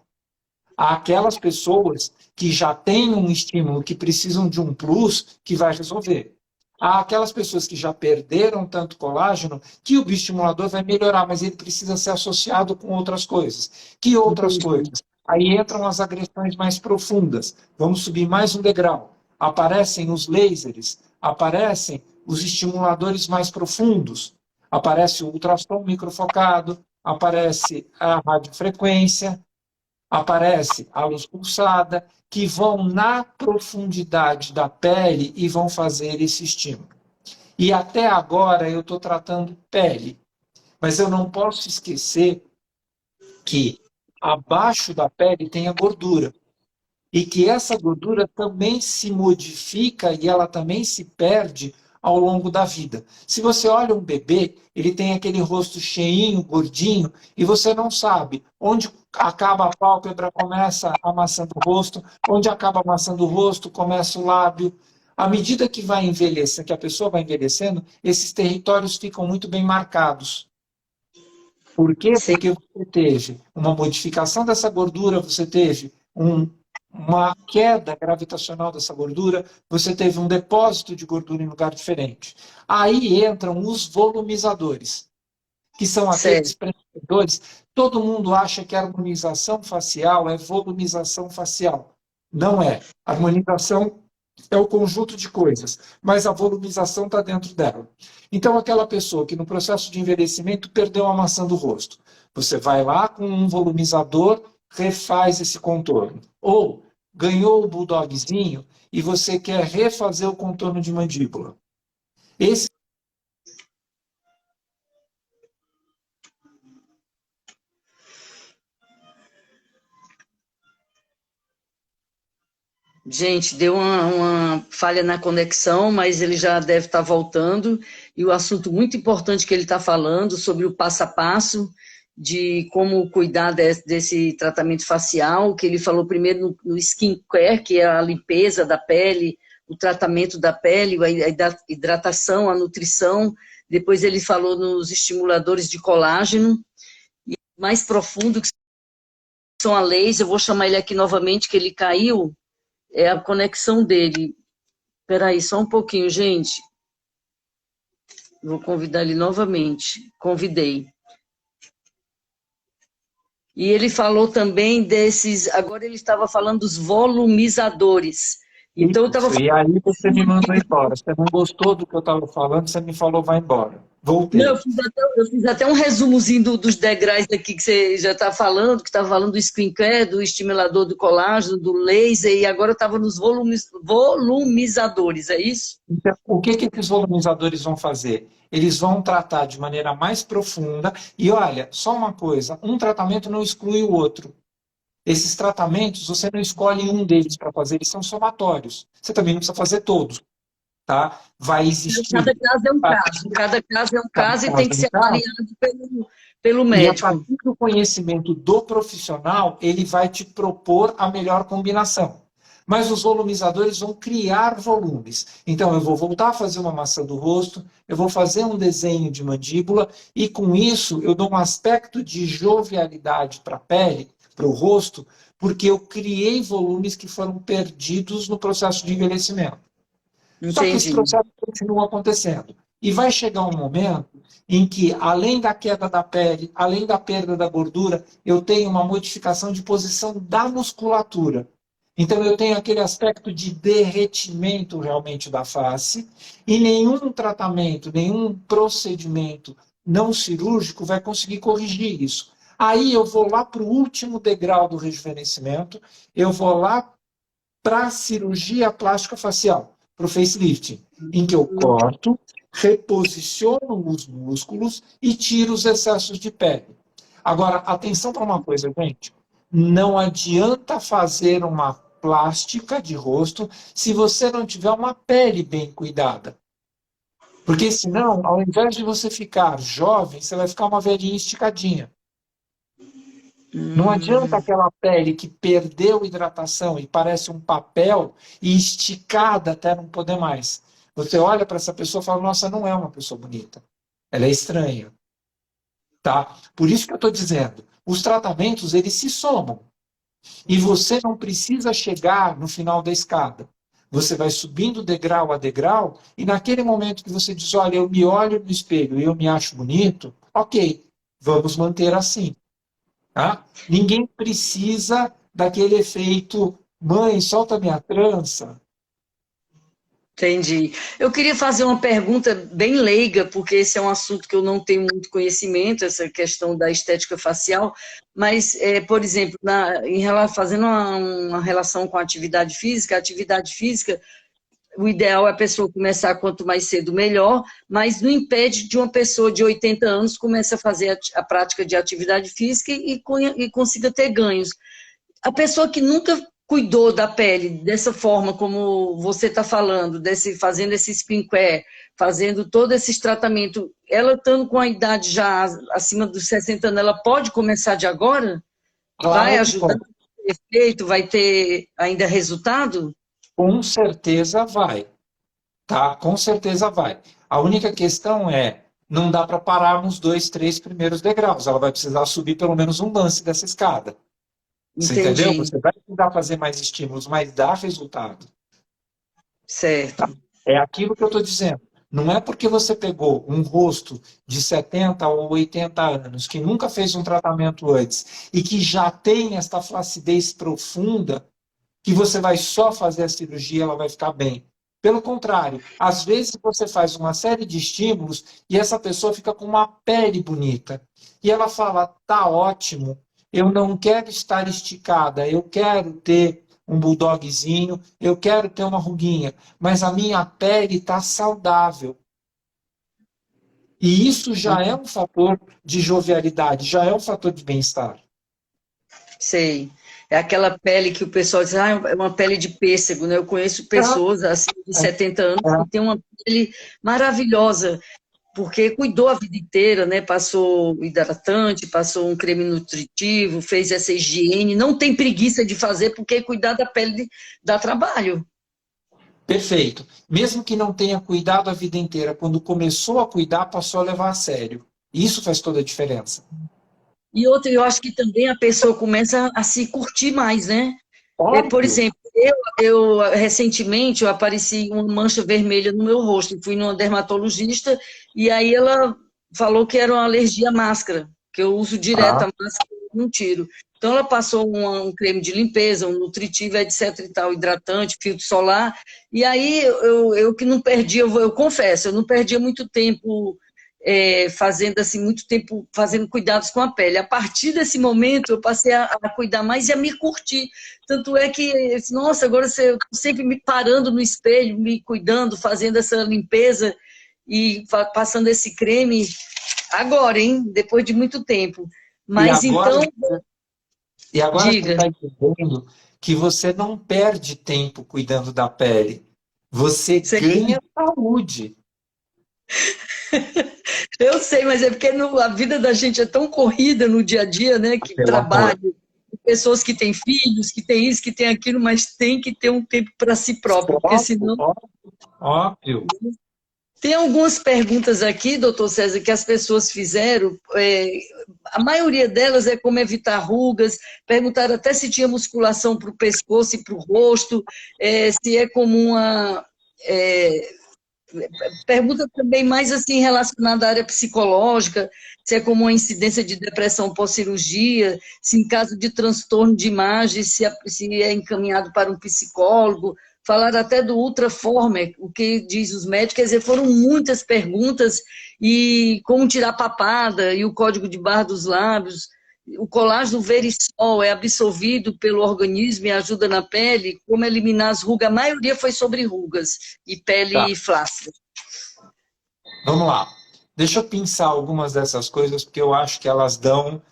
[SPEAKER 2] Há aquelas pessoas que já têm um estímulo, que precisam de um plus, que vai resolver. Há aquelas pessoas que já perderam tanto colágeno, que o bioestimulador vai melhorar, mas ele precisa ser associado com outras coisas. Que outras
[SPEAKER 1] Entendi.
[SPEAKER 2] coisas? Aí entram as agressões mais profundas. Vamos subir mais um degrau. Aparecem os lasers, aparecem os estimuladores mais profundos, aparece o ultrassom microfocado, aparece a radiofrequência, aparece a luz pulsada, que vão na profundidade da pele e vão fazer esse estímulo. E até agora eu estou tratando pele, mas eu não posso esquecer que abaixo da pele tem a gordura. E que essa gordura também se modifica e ela também se perde ao longo da vida. Se você olha um bebê, ele tem aquele rosto cheinho, gordinho, e você não sabe onde acaba a pálpebra, começa a maçã do rosto, onde acaba a maçã do rosto, começa o lábio. À medida que vai envelhecendo, que a pessoa vai envelhecendo, esses territórios ficam muito bem marcados. Por quê?
[SPEAKER 1] Sei.
[SPEAKER 2] Porque você teve uma modificação dessa gordura, você teve uma queda gravitacional dessa gordura, você teve um depósito de gordura em lugar diferente. Aí entram os volumizadores, que são aqueles
[SPEAKER 1] Certo.
[SPEAKER 2] preenchedores. Todo mundo acha que a harmonização facial é volumização facial. Não é. Harmonização é o conjunto de coisas, mas a volumização está dentro dela. Então, aquela pessoa que no processo de envelhecimento perdeu a maçã do rosto, você vai lá com um volumizador, refaz esse contorno. Ou ganhou o bulldogzinho e você quer refazer o contorno de mandíbula. Esse
[SPEAKER 1] Gente, deu uma falha na conexão, mas ele já deve estar voltando. E o assunto muito importante que ele está falando sobre o passo a passo de como cuidar desse tratamento facial, que ele falou primeiro no skincare, que é a limpeza da pele, o tratamento da pele, a hidratação, a nutrição. Depois ele falou nos estimuladores de colágeno, e mais profundo, que são a laser. Eu vou chamar ele aqui novamente, que ele caiu. É a conexão dele. Espera aí, só um pouquinho, gente. Vou convidar ele novamente. Convidei. E ele falou também desses, agora ele estava falando dos volumizadores. Então eu estava
[SPEAKER 2] Isso, e
[SPEAKER 1] falando.
[SPEAKER 2] aí você me mandou embora. Você não gostou do que eu estava falando, você me falou, vai embora.
[SPEAKER 1] Não,
[SPEAKER 2] Voltei.
[SPEAKER 1] eu fiz até um resumozinho dos degraus aqui que você já está falando, que estava falando do skincare, do estimulador do colágeno, do laser, e agora eu estava nos volumizadores, é isso?
[SPEAKER 2] Então, o que que esses volumizadores vão fazer? Eles vão tratar de maneira mais profunda. E olha, só uma coisa: um tratamento não exclui o outro. Esses tratamentos, você não escolhe um deles para fazer, eles são somatórios. Você também não precisa fazer todos, tá? Vai
[SPEAKER 1] Cada
[SPEAKER 2] existir.
[SPEAKER 1] caso é um caso, cada caso é um
[SPEAKER 2] Cada
[SPEAKER 1] caso e tem
[SPEAKER 2] caso
[SPEAKER 1] que
[SPEAKER 2] é um
[SPEAKER 1] ser
[SPEAKER 2] caso.
[SPEAKER 1] avaliado pelo
[SPEAKER 2] E a
[SPEAKER 1] médico.
[SPEAKER 2] partir do conhecimento do profissional, ele vai te propor a melhor combinação. Mas os volumizadores vão criar volumes. Então, eu vou voltar a fazer uma maçã do rosto, eu vou fazer um desenho de mandíbula, e com isso eu dou um aspecto de jovialidade para a pele, para o rosto, porque eu criei volumes que foram perdidos no processo de envelhecimento. Só que esse
[SPEAKER 1] Entendi.
[SPEAKER 2] processo continua acontecendo. E vai chegar um momento em que, além da queda da pele, além da perda da gordura, eu tenho uma modificação de posição da musculatura. Então, eu tenho aquele aspecto de derretimento realmente da face, e nenhum tratamento, nenhum procedimento não cirúrgico vai conseguir corrigir isso. Aí eu vou lá para o último degrau do rejuvenescimento, eu vou lá para a cirurgia plástica facial, para o facelift, em que eu corto, reposiciono os músculos e tiro os excessos de pele. Agora, atenção para uma coisa, gente. Não adianta fazer uma plástica de rosto se você não tiver uma pele bem cuidada. Porque senão, ao invés de você ficar jovem, você vai ficar uma velhinha esticadinha. Não adianta
[SPEAKER 1] Hum,
[SPEAKER 2] aquela pele que perdeu hidratação e parece um papel e esticada até não poder mais. Você olha para essa pessoa e fala, nossa, não é uma pessoa bonita. Ela é estranha. Tá? Por isso que eu estou dizendo, os tratamentos, eles se somam. E você não precisa chegar no final da escada. Você vai subindo degrau a degrau e naquele momento que você diz, olha, eu me olho no espelho e eu me acho bonito, ok, vamos manter assim. Tá? Ninguém precisa daquele efeito, mãe, solta minha trança.
[SPEAKER 1] entendi. Eu queria fazer uma pergunta bem leiga, porque esse é um assunto que eu não tenho muito conhecimento, essa questão da estética facial, mas, por exemplo, fazendo uma relação com a atividade física, o ideal é a pessoa começar quanto mais cedo melhor, mas não impede de uma pessoa de 80 anos comece a fazer a prática de atividade física e consiga ter ganhos. A pessoa que nunca cuidou da pele dessa forma como você está falando, fazendo esse skincare, fazendo todos esses tratamentos, ela estando com a idade já acima dos 60 anos, ela pode começar de agora? Vai
[SPEAKER 2] Claro que
[SPEAKER 1] ajudar?
[SPEAKER 2] pode.
[SPEAKER 1] Vai ter efeito? Vai ter ainda resultado?
[SPEAKER 2] Com certeza vai. Tá? Com certeza vai. A única questão é, não dá para parar nos 2, 3 primeiros degraus. Ela vai precisar subir pelo menos um lance dessa escada. Você entendeu?
[SPEAKER 1] Entendi.
[SPEAKER 2] Você vai precisar fazer mais estímulos, mas dá resultado. Tá?
[SPEAKER 1] Certo.
[SPEAKER 2] É aquilo que eu estou dizendo. Não é porque você pegou um rosto de 70 ou 80 anos, que nunca fez um tratamento antes, e que já tem esta flacidez profunda, que você vai só fazer a cirurgia e ela vai ficar bem. Pelo contrário, às vezes você faz uma série de estímulos e essa pessoa fica com uma pele bonita. E ela fala, tá ótimo, eu não quero estar esticada, eu quero ter um bulldogzinho, eu quero ter uma ruguinha, mas a minha pele está saudável. E isso já é um fator de jovialidade, já é um fator de bem-estar.
[SPEAKER 1] Sei. É aquela pele que o pessoal diz, é uma pele de pêssego, né? Eu conheço
[SPEAKER 2] É,
[SPEAKER 1] pessoas acima de 70 anos
[SPEAKER 2] é,
[SPEAKER 1] que têm uma pele maravilhosa, porque cuidou a vida inteira, né? Passou hidratante, passou um creme nutritivo, fez essa higiene, não tem preguiça de fazer, porque cuidar da pele dá trabalho.
[SPEAKER 2] perfeito. Mesmo que não tenha cuidado a vida inteira, quando começou a cuidar, passou a levar a sério. Isso faz toda a diferença.
[SPEAKER 1] E outra, eu acho que também a pessoa começa a se curtir mais, né? Por
[SPEAKER 2] Óbvio.
[SPEAKER 1] exemplo, eu recentemente eu apareci uma mancha vermelha no meu rosto, fui numa dermatologista e aí ela falou que era uma alergia à máscara, que eu uso direto
[SPEAKER 2] Ah,
[SPEAKER 1] a máscara. não tiro. Então, ela passou um creme de limpeza, um nutritivo, etc. e tal, hidratante, filtro solar. E aí, eu que não perdia, eu confesso, eu não perdia muito tempo fazendo assim, muito tempo fazendo cuidados com a pele. A partir desse momento, eu passei a cuidar mais e a me curtir. Tanto é que, nossa, agora eu tô sempre me parando no espelho, me cuidando, fazendo essa limpeza e passando esse creme agora, hein? Depois de muito tempo.
[SPEAKER 2] E
[SPEAKER 1] Mas
[SPEAKER 2] agora,
[SPEAKER 1] então,
[SPEAKER 2] e agora você
[SPEAKER 1] diga.
[SPEAKER 2] está entendendo que você não perde tempo cuidando da pele. Você ganha saúde.
[SPEAKER 1] Eu sei, mas é porque a vida da gente é tão corrida no dia a dia, né? Que
[SPEAKER 2] Pelo amor.
[SPEAKER 1] trabalho, pessoas que têm filhos, que têm isso, que têm aquilo, mas tem que ter um tempo para si próprio, porque
[SPEAKER 2] Óbvio,
[SPEAKER 1] senão.
[SPEAKER 2] óbvio.
[SPEAKER 1] Tem algumas perguntas aqui, doutor César, que as pessoas fizeram. A maioria delas é como evitar rugas, perguntaram até se tinha musculação para o pescoço e para o rosto, se é comum a. Pergunta também mais assim relacionada à área psicológica, se é comum a incidência de depressão pós-cirurgia, se em caso de transtorno de imagem, se é encaminhado para um psicólogo. Falaram até do Ultraformer, o que diz os médicos, quer dizer, foram muitas perguntas, e como tirar papada, e o código de barra dos lábios, o colágeno verisol é absorvido pelo organismo e ajuda na pele, como eliminar as rugas, a maioria foi sobre rugas e
[SPEAKER 2] Tá,
[SPEAKER 1] pele flácida.
[SPEAKER 2] vamos lá. Deixa eu pensar algumas dessas coisas, porque eu acho que elas dão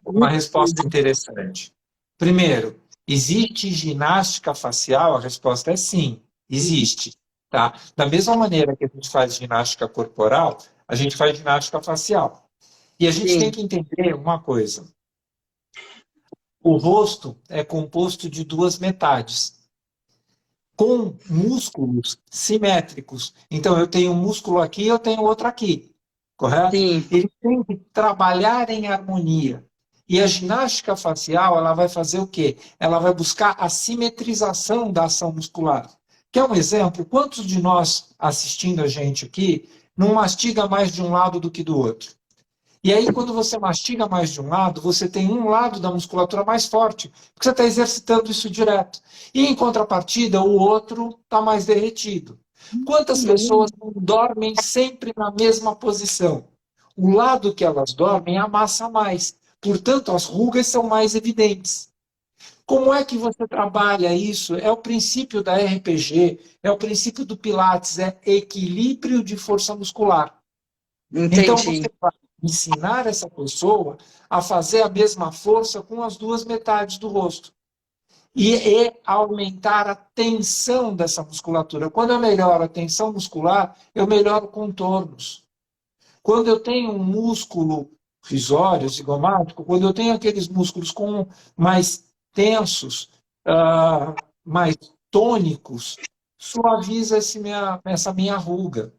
[SPEAKER 2] uma resposta interessante. Primeiro, existe ginástica facial? A resposta é sim, existe. Tá? Da mesma maneira que a gente faz ginástica corporal, a gente faz ginástica facial. E a gente tem
[SPEAKER 1] Sim,
[SPEAKER 2] que entender uma coisa. O rosto é composto de duas metades, com músculos simétricos. Então, eu tenho um músculo aqui, eu tenho outro aqui, correto?
[SPEAKER 1] sim,
[SPEAKER 2] Eles têm que trabalhar em harmonia. E a ginástica facial, ela vai fazer o quê? Ela vai buscar a simetrização da ação muscular. Quer um exemplo? Quantos de nós assistindo a gente aqui não mastiga mais de um lado do que do outro? E aí, quando você mastiga mais de um lado, você tem um lado da musculatura mais forte, porque você está exercitando isso direto. E, em contrapartida, o outro está mais derretido. Quantas pessoas não dormem sempre na mesma posição? O lado que elas dormem amassa mais. Portanto, as rugas são mais evidentes. Como é que você trabalha isso? É o princípio da RPG, é o princípio do Pilates, é equilíbrio de força muscular. Então, você
[SPEAKER 1] entendi.
[SPEAKER 2] vai ensinar essa pessoa a fazer a mesma força com as duas metades do rosto. E aumentar a tensão dessa musculatura. Quando eu melhoro a tensão muscular, eu melhoro contornos. Quando eu tenho um músculo risório, zigomático, quando eu tenho aqueles músculos mais tensos, mais tônicos, suaviza essa minha ruga.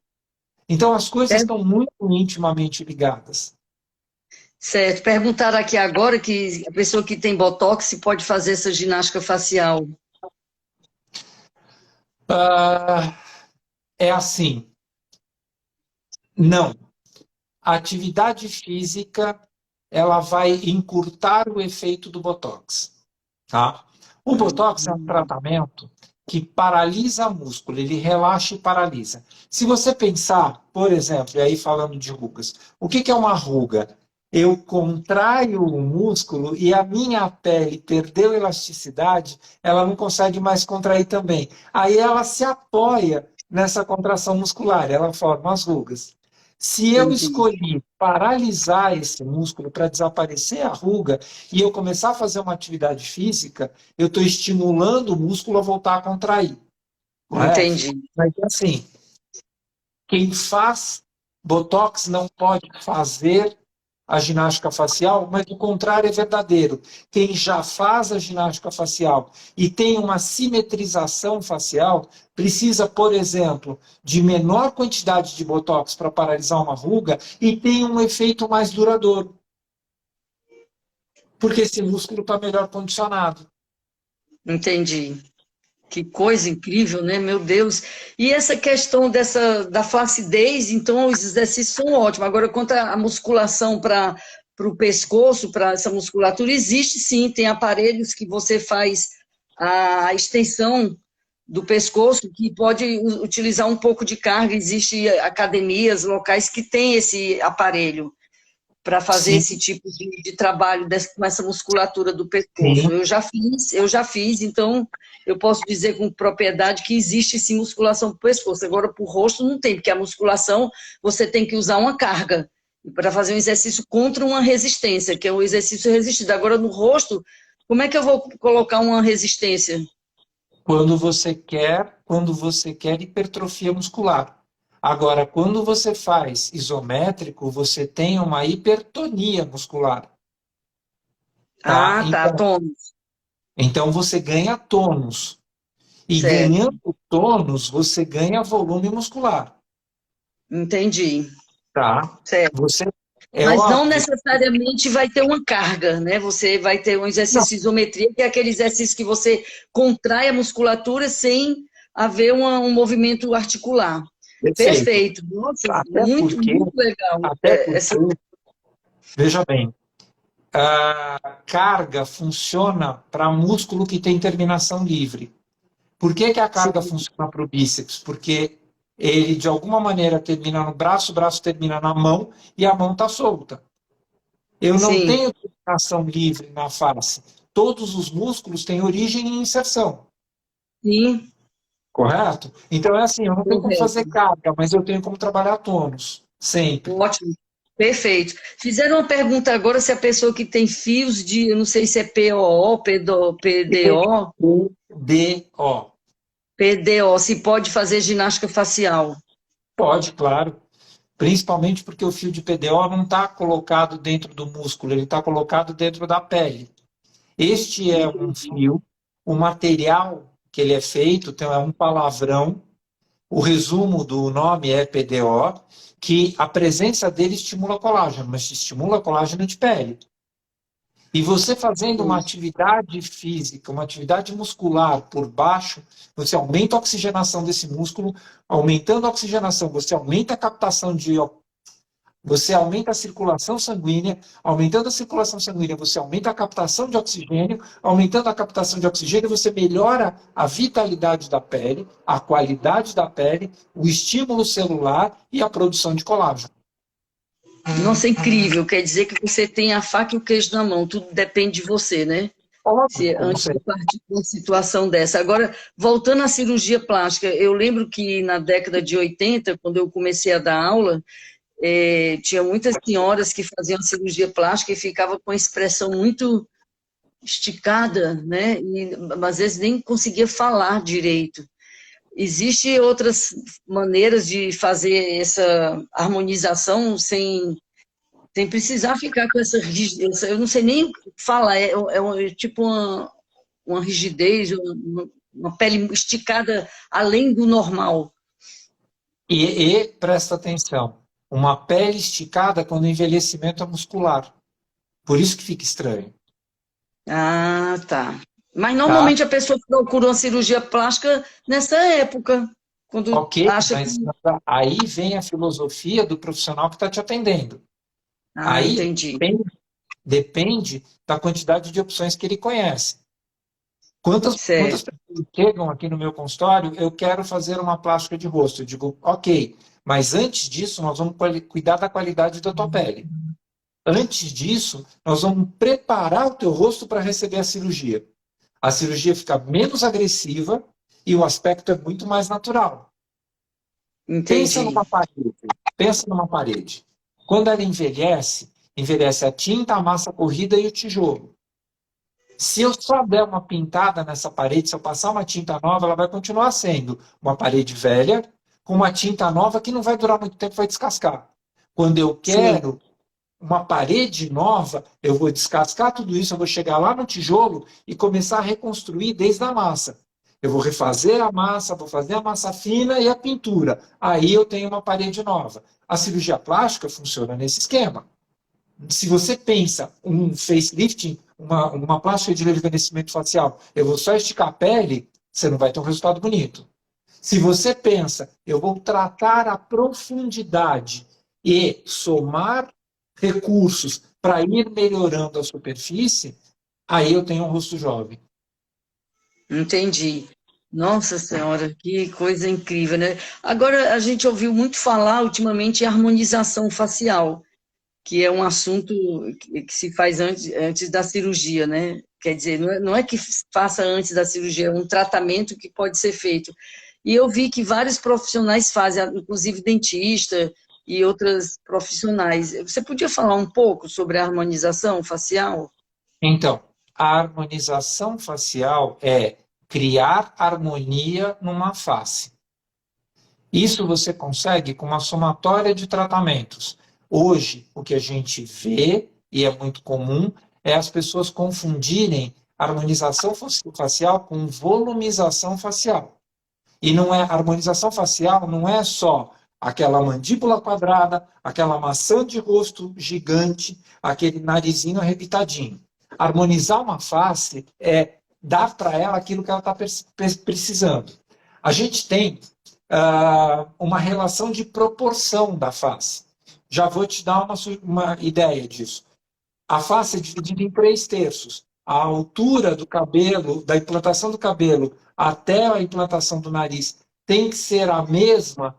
[SPEAKER 2] Então, as coisas estão muito intimamente ligadas.
[SPEAKER 1] Certo. Perguntaram aqui agora que a pessoa que tem botox pode fazer essa ginástica facial.
[SPEAKER 2] Ah, é assim, não. A atividade física, ela vai encurtar o efeito do Botox, tá? O Botox é um tratamento que paralisa o músculo, ele relaxa e paralisa. Se você pensar, por exemplo, e aí falando de rugas, o que é uma ruga? Eu contraio o músculo e a minha pele perdeu elasticidade, ela não consegue mais contrair também. Aí ela se apoia nessa contração muscular, ela forma as rugas. Se eu
[SPEAKER 1] Entendi.
[SPEAKER 2] escolhi paralisar esse músculo para desaparecer a ruga e eu começar a fazer uma atividade física, eu estou estimulando o músculo a voltar a contrair, correto?
[SPEAKER 1] Entendi.
[SPEAKER 2] Mas assim, quem faz Botox não pode fazer a ginástica facial, mas o contrário é verdadeiro. Quem já faz a ginástica facial e tem uma simetrização facial, precisa, por exemplo, de menor quantidade de Botox para paralisar uma ruga e tem um efeito mais duradouro. Porque esse músculo está melhor condicionado.
[SPEAKER 1] Entendi. Que coisa incrível, né? Meu Deus. E essa questão da flacidez, então os exercícios são ótimos. Agora, quanto à musculação para o pescoço, para essa musculatura, existe sim, tem aparelhos que você faz a extensão do pescoço, que pode utilizar um pouco de carga, existe academias, locais que têm esse aparelho para fazer
[SPEAKER 2] Sim,
[SPEAKER 1] esse tipo de trabalho com essa musculatura do
[SPEAKER 2] sim.
[SPEAKER 1] pescoço. Eu já fiz, então eu posso dizer com propriedade que existe sim musculação para o pescoço. Agora, para o rosto não tem, porque a musculação você tem que usar uma carga para fazer um exercício contra uma resistência, que é um exercício resistido. Agora, no rosto, como é que eu vou colocar uma resistência?
[SPEAKER 2] Quando você quer hipertrofia muscular. Agora, quando você faz isométrico, você tem uma hipertonia muscular, tá?
[SPEAKER 1] Ah, tá, tônus,
[SPEAKER 2] Então você ganha tônus. E
[SPEAKER 1] certo,
[SPEAKER 2] ganhando tônus, você ganha volume muscular,
[SPEAKER 1] entendi,
[SPEAKER 2] tá?
[SPEAKER 1] certo.
[SPEAKER 2] Você é
[SPEAKER 1] Mas não
[SPEAKER 2] óbvio.
[SPEAKER 1] necessariamente vai ter uma carga, né? Você vai ter um
[SPEAKER 2] Não,
[SPEAKER 1] exercício de isometria, que é aquele exercício que você contrai a musculatura sem haver um movimento articular.
[SPEAKER 2] perfeito.
[SPEAKER 1] Perfeito. Nossa,
[SPEAKER 2] Até
[SPEAKER 1] muito,
[SPEAKER 2] porque,
[SPEAKER 1] muito legal.
[SPEAKER 2] até
[SPEAKER 1] Essa...
[SPEAKER 2] porque, veja bem, a carga funciona para músculo que tem terminação livre. Por que que a carga
[SPEAKER 1] Sim,
[SPEAKER 2] funciona para o bíceps? Porque ele, de alguma maneira, termina no braço, o braço termina na mão e a mão está solta. Eu não
[SPEAKER 1] sim,
[SPEAKER 2] tenho terminação livre na face. Todos os músculos têm origem e inserção,
[SPEAKER 1] sim,
[SPEAKER 2] correto? Então é assim, eu não tenho como fazer
[SPEAKER 1] correto.
[SPEAKER 2] carga, mas eu tenho como trabalhar tônus, sempre.
[SPEAKER 1] Ótimo. Perfeito. Fizeram uma pergunta agora se a pessoa que tem fios de, eu não sei se é POO, PDO,
[SPEAKER 2] PDO.
[SPEAKER 1] PDO, se pode fazer ginástica facial.
[SPEAKER 2] Pode, claro. Principalmente porque o fio de PDO não está colocado dentro do músculo, ele está colocado dentro da pele. Este é um fio, o material que ele é feito, então é um palavrão. O resumo do nome é PDO, que a presença dele estimula colágeno, mas estimula colágeno de pele. E você fazendo uma atividade física, uma atividade muscular por baixo, você aumenta a oxigenação desse músculo, aumentando a oxigenação, você aumenta a captação de você aumenta a circulação sanguínea, aumentando a circulação sanguínea, você aumenta a captação de oxigênio, aumentando a captação de oxigênio, você melhora a vitalidade da pele, a qualidade da pele, o estímulo celular e a produção de colágeno.
[SPEAKER 1] Nossa, é incrível. Quer dizer que você tem a faca e o queijo na mão. Tudo depende de você, né?
[SPEAKER 2] Óbvio,
[SPEAKER 1] Se,
[SPEAKER 2] como
[SPEAKER 1] antes
[SPEAKER 2] você.
[SPEAKER 1] de partir para uma situação dessa. Agora, voltando à cirurgia plástica, eu lembro que na década de 80, quando eu comecei a dar aula, tinha muitas senhoras que faziam cirurgia plástica e ficavam com a expressão muito esticada, né? E às vezes nem conseguia falar direito. Existem outras maneiras de fazer essa harmonização sem precisar ficar com essa rigidez, eu não sei nem falar, tipo uma rigidez, uma pele esticada além do normal.
[SPEAKER 2] E presta atenção, uma pele esticada quando o envelhecimento é muscular. Por isso que fica estranho,
[SPEAKER 1] Ah, tá. Mas
[SPEAKER 2] tá?
[SPEAKER 1] normalmente a pessoa procura uma cirurgia plástica nessa época, quando
[SPEAKER 2] Ok,
[SPEAKER 1] acha que.
[SPEAKER 2] mas aí vem a filosofia do profissional que está te atendendo.
[SPEAKER 1] Ah,
[SPEAKER 2] Aí
[SPEAKER 1] entendi.
[SPEAKER 2] depende da quantidade de opções que ele conhece. Quantas
[SPEAKER 1] Certo.
[SPEAKER 2] pessoas chegam aqui no meu consultório, eu quero fazer uma plástica de rosto. Eu digo, ok, mas antes disso, nós vamos cuidar da qualidade da tua pele. Antes disso, nós vamos preparar o teu rosto para receber a cirurgia. A cirurgia fica menos agressiva e o aspecto é muito mais natural. Pensa
[SPEAKER 1] Entendi.
[SPEAKER 2] numa parede. Pensa numa parede. Quando ela envelhece, envelhece a tinta, a massa corrida e o tijolo. Se eu só der uma pintada nessa parede, se eu passar uma tinta nova, ela vai continuar sendo uma parede velha, com uma tinta nova que não vai durar muito tempo, vai descascar. Quando eu
[SPEAKER 1] Sim.
[SPEAKER 2] quero uma parede nova, eu vou descascar tudo isso, eu vou chegar lá no tijolo e começar a reconstruir desde a massa. Eu vou refazer a massa, vou fazer a massa fina e a pintura. Aí eu tenho uma parede nova. A cirurgia plástica funciona nesse esquema. Se você pensa um facelift, uma plástica de rejuvenescimento facial, eu vou só esticar a pele, você não vai ter um resultado bonito. Se você pensa, eu vou tratar a profundidade e somar recursos para ir melhorando a superfície, aí eu tenho um rosto jovem.
[SPEAKER 1] Entendi. Nossa Senhora, que coisa incrível, né? Agora, a gente ouviu muito falar ultimamente em harmonização facial, que é um assunto que se faz antes da cirurgia, né? Quer dizer, não é que faça antes da cirurgia, é um tratamento que pode ser feito. E eu vi que vários profissionais fazem, inclusive dentista e outras profissionais. Você podia falar um pouco sobre a harmonização facial?
[SPEAKER 2] Então, a harmonização facial é criar harmonia numa face. Isso você consegue com uma somatória de tratamentos. Hoje, o que a gente vê, e é muito comum, é as pessoas confundirem harmonização facial com volumização facial. E não é harmonização facial, não é só aquela mandíbula quadrada, aquela maçã de rosto gigante, aquele narizinho arrebitadinho. Harmonizar uma face é dar para ela aquilo que ela está precisando. A gente tem uma relação de proporção da face. Já vou te dar uma ideia disso. A face é dividida em 3/3. A altura do cabelo, da implantação do cabelo até a implantação do nariz, tem que ser a mesma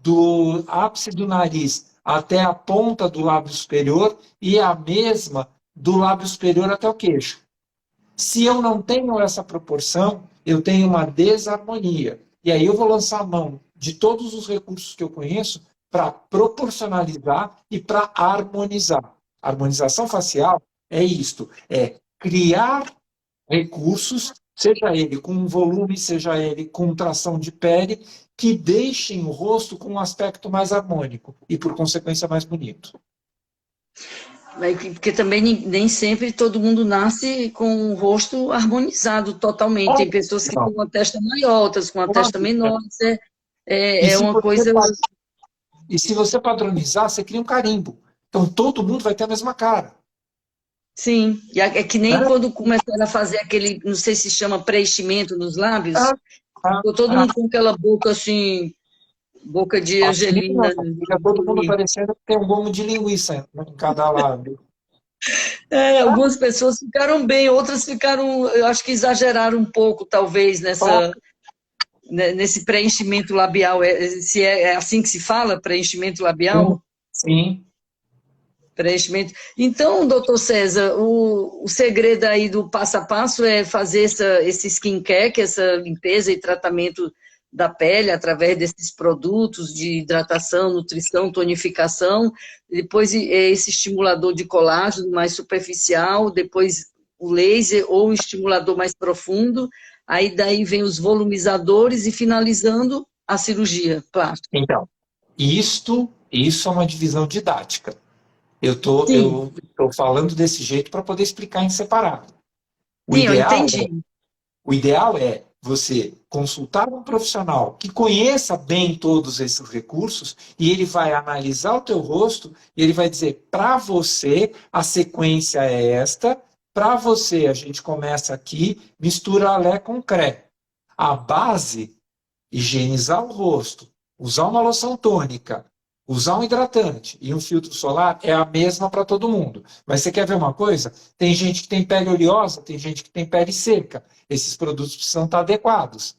[SPEAKER 2] do ápice do nariz até a ponta do lábio superior e a mesma do lábio superior até o queixo. Se eu não tenho essa proporção, eu tenho uma desarmonia. E aí eu vou lançar a mão de todos os recursos que eu conheço para proporcionalizar e para harmonizar. A harmonização facial é isto, é criar recursos, seja ele com volume, seja ele com tração de pele, que deixem o rosto com um aspecto mais harmônico e, por consequência, mais bonito.
[SPEAKER 1] Porque também nem sempre todo mundo nasce com o rosto harmonizado totalmente. Tem pessoas que têm uma testa maior, outras com uma testa menor. É uma coisa.
[SPEAKER 2] E se você padronizar, você cria um carimbo. Então todo mundo vai ter a mesma cara.
[SPEAKER 1] Sim, e é que nem quando começaram a fazer aquele, não sei se chama preenchimento nos lábios, todo mundo com aquela boca assim, boca de Angelina.
[SPEAKER 2] Fica todo mundo parecendo que tem um gomo de linguiça em cada lábio.
[SPEAKER 1] Algumas pessoas ficaram bem, outras ficaram, eu acho que exageraram um pouco, talvez, nesse preenchimento labial. Se é assim que se fala, preenchimento labial?
[SPEAKER 2] Sim.
[SPEAKER 1] Preenchimento. Então, doutor César, o segredo aí do passo a passo é fazer esse skincare, que é essa limpeza e tratamento da pele através desses produtos de hidratação, nutrição, tonificação, depois esse estimulador de colágeno mais superficial, depois o laser ou um estimulador mais profundo, aí daí vem os volumizadores e finalizando a cirurgia plástica.
[SPEAKER 2] Então, isso é uma divisão didática. Eu estou falando desse jeito para poder explicar em separado.
[SPEAKER 1] Eu entendi.
[SPEAKER 2] O ideal é você consultar um profissional que conheça bem todos esses recursos e ele vai analisar o teu rosto e ele vai dizer, para você, a sequência é esta, para você, a gente começa aqui, mistura Lé com Cré. A base, higienizar o rosto, usar uma loção tônica, usar um hidratante e um filtro solar é a mesma para todo mundo. Mas você quer ver uma coisa? Tem gente que tem pele oleosa, tem gente que tem pele seca. Esses produtos precisam estar adequados.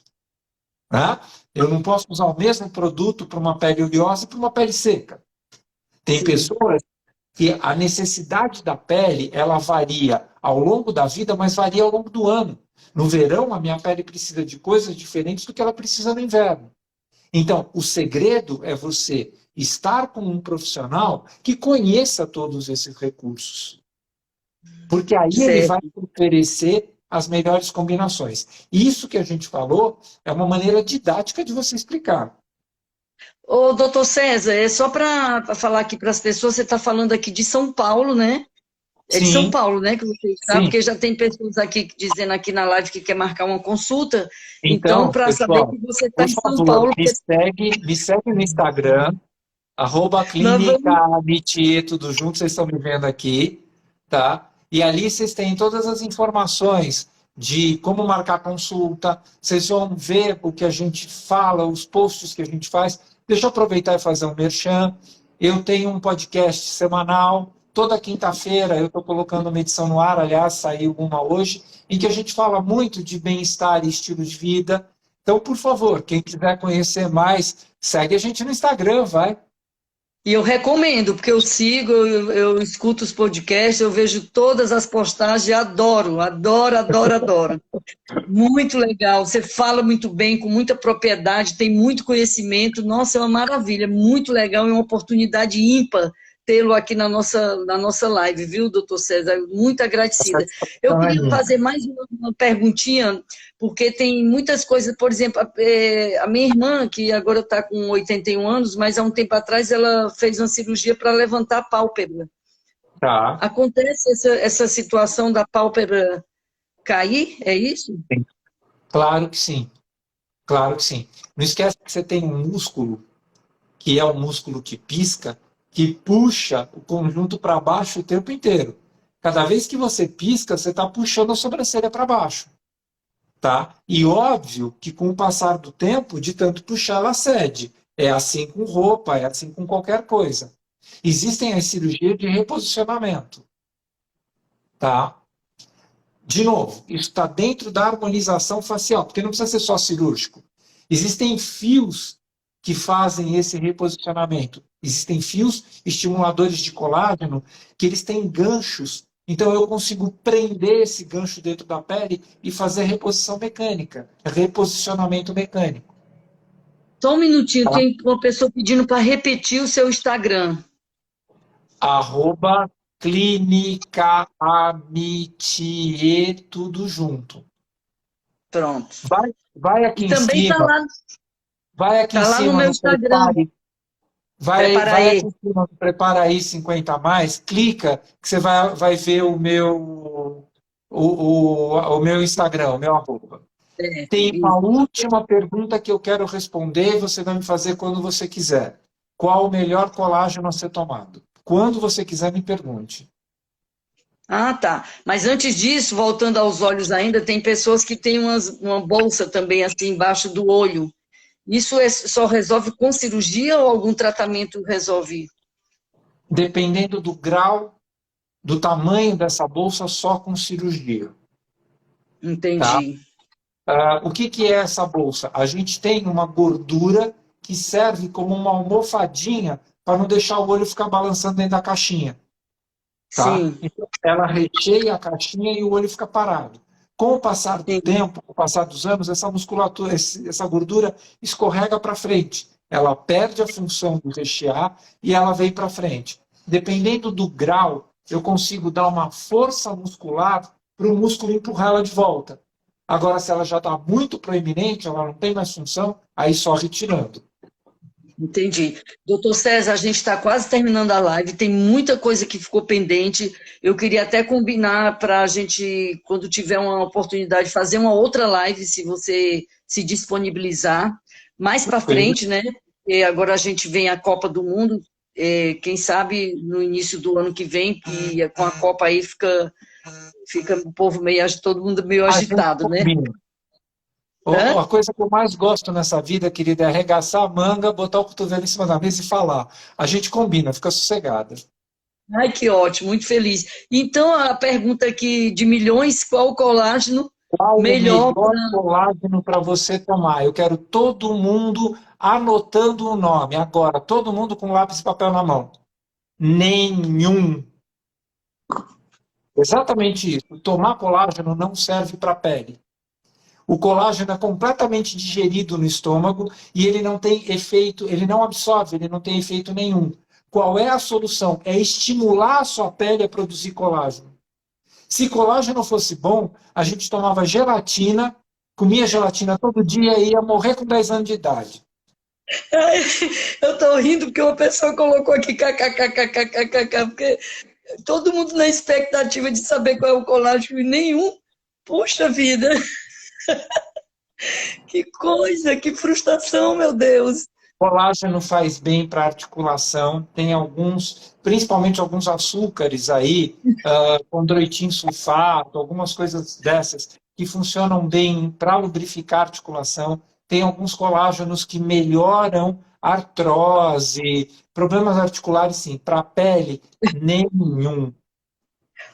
[SPEAKER 2] Né? Eu não posso usar o mesmo produto para uma pele oleosa e para uma pele seca. Tem pessoas que a necessidade da pele ela varia ao longo da vida, mas varia ao longo do ano. No verão, a minha pele precisa de coisas diferentes do que ela precisa no inverno. Então, o segredo é você estar com um profissional que conheça todos esses recursos. Porque aí ele vai oferecer as melhores combinações. Isso que a gente falou é uma maneira didática de você explicar.
[SPEAKER 1] Ô, doutor César, é só para falar aqui para as pessoas, você está falando aqui de São Paulo, né? É de São Paulo, né, que você está, porque já tem pessoas aqui dizendo aqui na live que quer marcar uma consulta. Então, para saber que você está em São Paulo...
[SPEAKER 2] Me segue no Instagram, @clínica tudo junto, vocês estão me vendo aqui, tá? E ali vocês têm todas as informações de como marcar consulta, vocês vão ver o que a gente fala, os posts que a gente faz. Deixa eu aproveitar e fazer um merchan. Eu tenho um podcast semanal, Toda quinta-feira eu estou colocando uma edição no ar, aliás, saiu uma hoje, em que a gente fala muito de bem-estar e estilo de vida. Então, por favor, quem quiser conhecer mais, segue a gente no Instagram, vai.
[SPEAKER 1] E eu recomendo, porque eu sigo, eu escuto os podcasts, eu vejo todas as postagens e adoro, adoro, adoro, adoro. Muito legal, você fala muito bem, com muita propriedade, tem muito conhecimento, nossa, é uma maravilha, muito legal, é uma oportunidade ímpar tê-lo aqui na nossa live, viu, doutor César? Muito agradecida. Eu queria fazer mais uma perguntinha, porque tem muitas coisas, por exemplo, a minha irmã, que agora está com 81 anos, mas há um tempo atrás ela fez uma cirurgia para levantar a pálpebra.
[SPEAKER 2] Tá.
[SPEAKER 1] Acontece essa situação da pálpebra cair, é isso?
[SPEAKER 2] Claro que sim, claro que sim. Não esquece que você tem um músculo, que é o músculo que pisca, que puxa o conjunto para baixo o tempo inteiro. Cada vez que você pisca, você está puxando a sobrancelha para baixo. Tá? E óbvio que com o passar do tempo, de tanto puxar, ela cede. É assim com roupa, é assim com qualquer coisa. Existem as cirurgias de reposicionamento. Tá? De novo, isso está dentro da harmonização facial, porque não precisa ser só cirúrgico. Existem fios que fazem esse reposicionamento. Existem fios estimuladores de colágeno que eles têm ganchos. Então eu consigo prender esse gancho dentro da pele e fazer reposição mecânica, reposicionamento mecânico.
[SPEAKER 1] Só um minutinho,
[SPEAKER 2] Tá?
[SPEAKER 1] tem uma pessoa pedindo para repetir o seu Instagram.
[SPEAKER 2] @Clínica Amitié, tudo junto.
[SPEAKER 1] Pronto.
[SPEAKER 2] Vai aqui
[SPEAKER 1] E
[SPEAKER 2] em
[SPEAKER 1] também está
[SPEAKER 2] cima.
[SPEAKER 1] lá,
[SPEAKER 2] Vai aqui em
[SPEAKER 1] tá lá no
[SPEAKER 2] cima
[SPEAKER 1] meu
[SPEAKER 2] no
[SPEAKER 1] Instagram.
[SPEAKER 2] Prepare.
[SPEAKER 1] Prepara
[SPEAKER 2] Vai
[SPEAKER 1] aí.
[SPEAKER 2] aqui em cima no Prepara aí 50 a mais, clica que você vai ver o meu Instagram, o meu arroba. Tem uma última pergunta que eu quero responder, você vai me fazer quando você quiser. Qual o melhor colágeno a ser tomado? Quando você quiser, me pergunte.
[SPEAKER 1] Ah, tá. Mas antes disso, voltando aos olhos ainda, tem pessoas que têm uma bolsa também assim embaixo do olho. Isso só resolve com cirurgia ou algum tratamento resolve?
[SPEAKER 2] Dependendo do grau, do tamanho dessa bolsa, só com cirurgia. Tá?
[SPEAKER 1] Entendi.
[SPEAKER 2] O que é essa bolsa? A gente tem uma gordura que serve como uma almofadinha para não deixar o olho ficar balançando dentro da caixinha. Tá?
[SPEAKER 1] Sim,
[SPEAKER 2] Então, ela recheia a caixinha e o olho fica parado. Com o passar do
[SPEAKER 1] sim.
[SPEAKER 2] tempo, com o passar dos anos, essa musculatura, essa gordura escorrega para frente. Ela perde a função de rechear e ela vem para frente. Dependendo do grau, eu consigo dar uma força muscular para o músculo empurrar ela de volta. Agora, se ela já está muito proeminente, ela não tem mais função, aí só retirando.
[SPEAKER 1] Entendi. Doutor César, a gente está quase terminando a live, tem muita coisa que ficou pendente. Eu queria até combinar para a gente, quando tiver uma oportunidade, fazer uma outra live, se você se disponibilizar. Mais para frente, né? E agora a gente vem a Copa do Mundo, quem sabe no início do ano que vem, que com a Copa aí fica o povo meio, todo mundo meio agitado, né?
[SPEAKER 2] A coisa que eu mais gosto nessa vida, querida, é arregaçar a manga, botar o cotovelo em cima da mesa e falar. A gente combina, fica sossegada.
[SPEAKER 1] Ai, que ótimo, muito feliz. Então, a pergunta aqui de milhões, qual o colágeno
[SPEAKER 2] Qual
[SPEAKER 1] melhor
[SPEAKER 2] o melhor colágeno para você tomar? Eu quero todo mundo anotando o nome. Agora, todo mundo com lápis e papel na mão. Nenhum. Exatamente isso. Tomar colágeno não serve para a pele. O colágeno é completamente digerido no estômago e ele não tem efeito, ele não absorve, ele não tem efeito nenhum. Qual é a solução? É estimular a sua pele a produzir colágeno. Se colágeno fosse bom, a gente tomava gelatina, comia gelatina todo dia e ia morrer com 10 anos de idade.
[SPEAKER 1] Ai, eu estou rindo porque uma pessoa colocou aqui kkkkkkkk, porque todo mundo na expectativa de saber qual é o colágeno e nenhum. Puxa vida! Que coisa, que frustração, meu Deus!
[SPEAKER 2] Colágeno faz bem para a articulação, tem alguns, principalmente alguns açúcares aí, condroitin sulfato, algumas coisas dessas, que funcionam bem para lubrificar a articulação. Tem alguns colágenos que melhoram artrose, problemas articulares, sim. Para a pele, nenhum.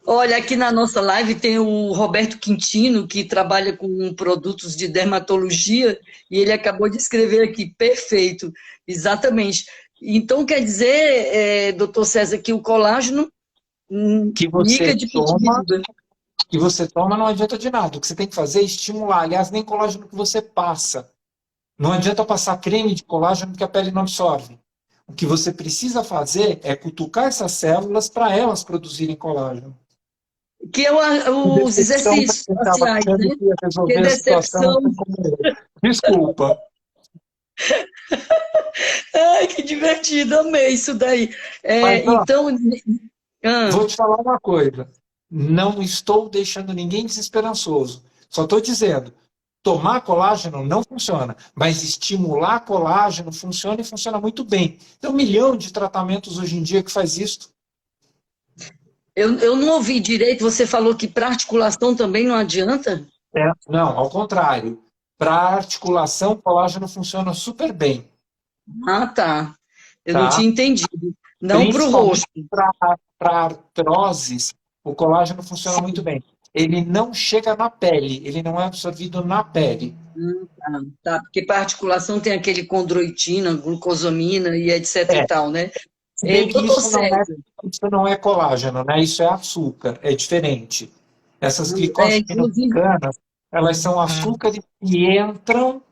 [SPEAKER 1] Olha, aqui na nossa live tem o Roberto Quintino, que trabalha com produtos de dermatologia, e ele acabou de escrever aqui, perfeito, exatamente. Então, quer dizer, doutor César, que o colágeno
[SPEAKER 2] Que
[SPEAKER 1] mica
[SPEAKER 2] você
[SPEAKER 1] de
[SPEAKER 2] toma,
[SPEAKER 1] medida.
[SPEAKER 2] que você toma não adianta de nada. O que você tem que fazer é estimular. Aliás, nem colágeno que você passa. Não adianta passar creme de colágeno que a pele não absorve. O que você precisa fazer é cutucar essas células para elas produzirem colágeno.
[SPEAKER 1] Que é os
[SPEAKER 2] Decepção para
[SPEAKER 1] exercícios
[SPEAKER 2] quem estava
[SPEAKER 1] faciais,
[SPEAKER 2] achando
[SPEAKER 1] né?
[SPEAKER 2] que ia
[SPEAKER 1] Que
[SPEAKER 2] resolver a situação
[SPEAKER 1] decepção.
[SPEAKER 2] assim como eu. Desculpa.
[SPEAKER 1] Ai, que divertido, amei isso daí.
[SPEAKER 2] Mas, ó,
[SPEAKER 1] Então, ah,
[SPEAKER 2] vou te falar uma coisa. Não estou deixando ninguém desesperançoso. Só estou dizendo, tomar colágeno não funciona, mas estimular colágeno funciona e funciona muito bem. Tem 1 milhão de tratamentos hoje em dia que faz isso.
[SPEAKER 1] eu não ouvi direito, você falou que para articulação também não adianta?
[SPEAKER 2] Não, ao contrário. Para articulação, o colágeno funciona super bem,
[SPEAKER 1] Ah, tá. Eu não
[SPEAKER 2] tá?
[SPEAKER 1] tinha entendido. Não para o
[SPEAKER 2] Principalmente
[SPEAKER 1] rosto.
[SPEAKER 2] para artroses, o colágeno funciona muito
[SPEAKER 1] Sim.
[SPEAKER 2] bem. Ele não chega na pele, ele não é absorvido na pele.
[SPEAKER 1] Tá, tá. Porque para articulação tem aquele condroitina, glucosamina e etc e
[SPEAKER 2] É,
[SPEAKER 1] tal, né?
[SPEAKER 2] se bem que
[SPEAKER 1] Doutor César,
[SPEAKER 2] isso não é colágeno, né? Isso é açúcar, é diferente. Essas
[SPEAKER 1] inclusive,
[SPEAKER 2] glicosaminoglicanas, elas são açúcares que entram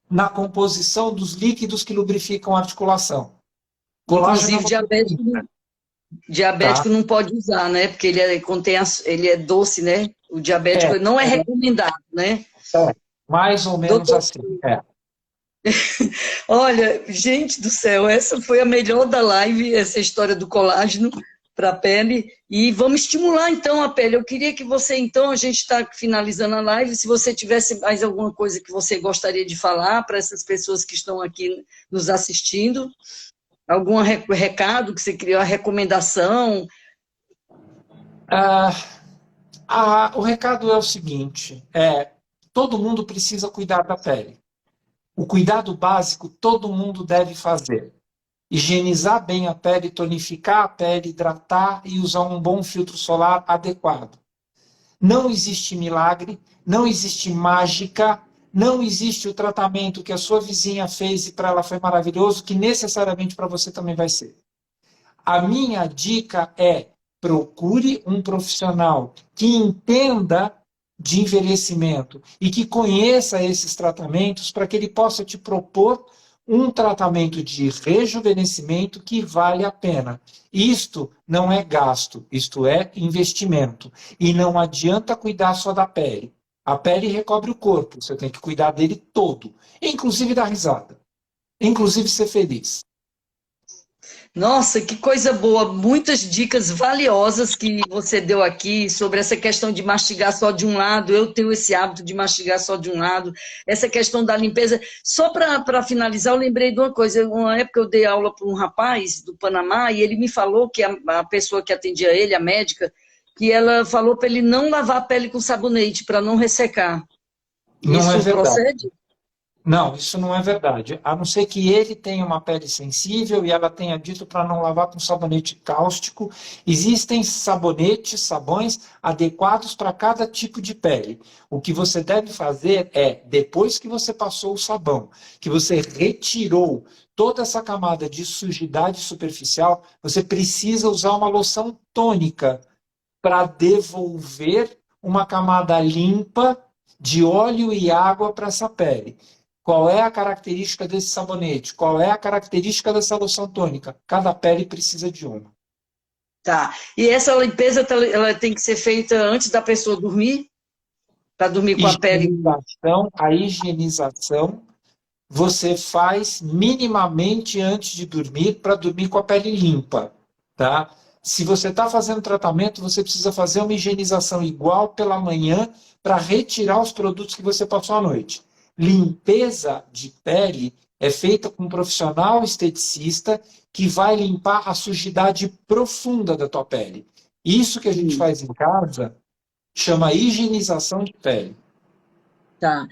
[SPEAKER 2] na composição dos líquidos que lubrificam a articulação. Colágeno é
[SPEAKER 1] inclusive
[SPEAKER 2] uma proteína, tá?
[SPEAKER 1] diabético não pode usar, né? Porque ele é doce, né? O diabético
[SPEAKER 2] É,
[SPEAKER 1] não é recomendado, né?
[SPEAKER 2] é, mais ou menos
[SPEAKER 1] Doutor,
[SPEAKER 2] assim. É.
[SPEAKER 1] olha, gente do céu, essa foi a melhor da live, essa história do colágeno para a pele. E vamos estimular então a pele. Eu queria que você, então, a gente está finalizando a live, se você tivesse mais alguma coisa que você gostaria de falar para essas pessoas que estão aqui nos assistindo, algum recado que você queria, uma recomendação.
[SPEAKER 2] Ah, o recado é o seguinte: todo mundo precisa cuidar da pele. O cuidado básico todo mundo deve fazer. Higienizar bem a pele, tonificar a pele, hidratar e usar um bom filtro solar adequado. Não existe milagre, não existe mágica, não existe o tratamento que a sua vizinha fez e para ela foi maravilhoso, que necessariamente para você também vai ser. A minha dica é: procure um profissional que entenda de envelhecimento e que conheça esses tratamentos para que ele possa te propor um tratamento de rejuvenescimento que vale a pena. Isto não é gasto, isto é investimento. E não adianta cuidar só da pele. A pele recobre o corpo, você tem que cuidar dele todo, inclusive dar risada, inclusive ser feliz.
[SPEAKER 1] Nossa, que coisa boa! Muitas dicas valiosas que você deu aqui sobre essa questão de mastigar só de um lado. Eu tenho esse hábito de mastigar só de um lado. Essa questão da limpeza. Só para finalizar, eu lembrei de uma coisa. Uma época eu dei aula para um rapaz do Panamá e ele me falou que a pessoa que atendia ele, a médica, que ela falou para ele não lavar a pele com sabonete para não ressecar.
[SPEAKER 2] Não é
[SPEAKER 1] Isso
[SPEAKER 2] verdade.
[SPEAKER 1] procede?
[SPEAKER 2] Não, isso não é verdade. A não ser que ele tenha uma pele sensível e ela tenha dito para não lavar com sabonete cáustico. Existem sabonetes, sabões adequados para cada tipo de pele. O que você deve fazer é, depois que você passou o sabão, que você retirou toda essa camada de sujidade superficial, você precisa usar uma loção tônica para devolver uma camada limpa de óleo e água para essa pele. Qual é a característica desse sabonete? Qual é a característica dessa loção tônica? Cada pele precisa de uma.
[SPEAKER 1] Tá. E essa limpeza ela tem que ser feita antes da pessoa dormir? Para dormir com a pele.
[SPEAKER 2] A higienização você faz minimamente antes de dormir para dormir com a pele limpa, tá? Se você está fazendo tratamento, você precisa fazer uma higienização igual pela manhã para retirar os produtos que você passou à noite. Limpeza de pele é feita com um profissional esteticista que vai limpar a sujidade profunda da tua pele. Isso que a gente faz em casa chama higienização de pele.
[SPEAKER 1] Tá.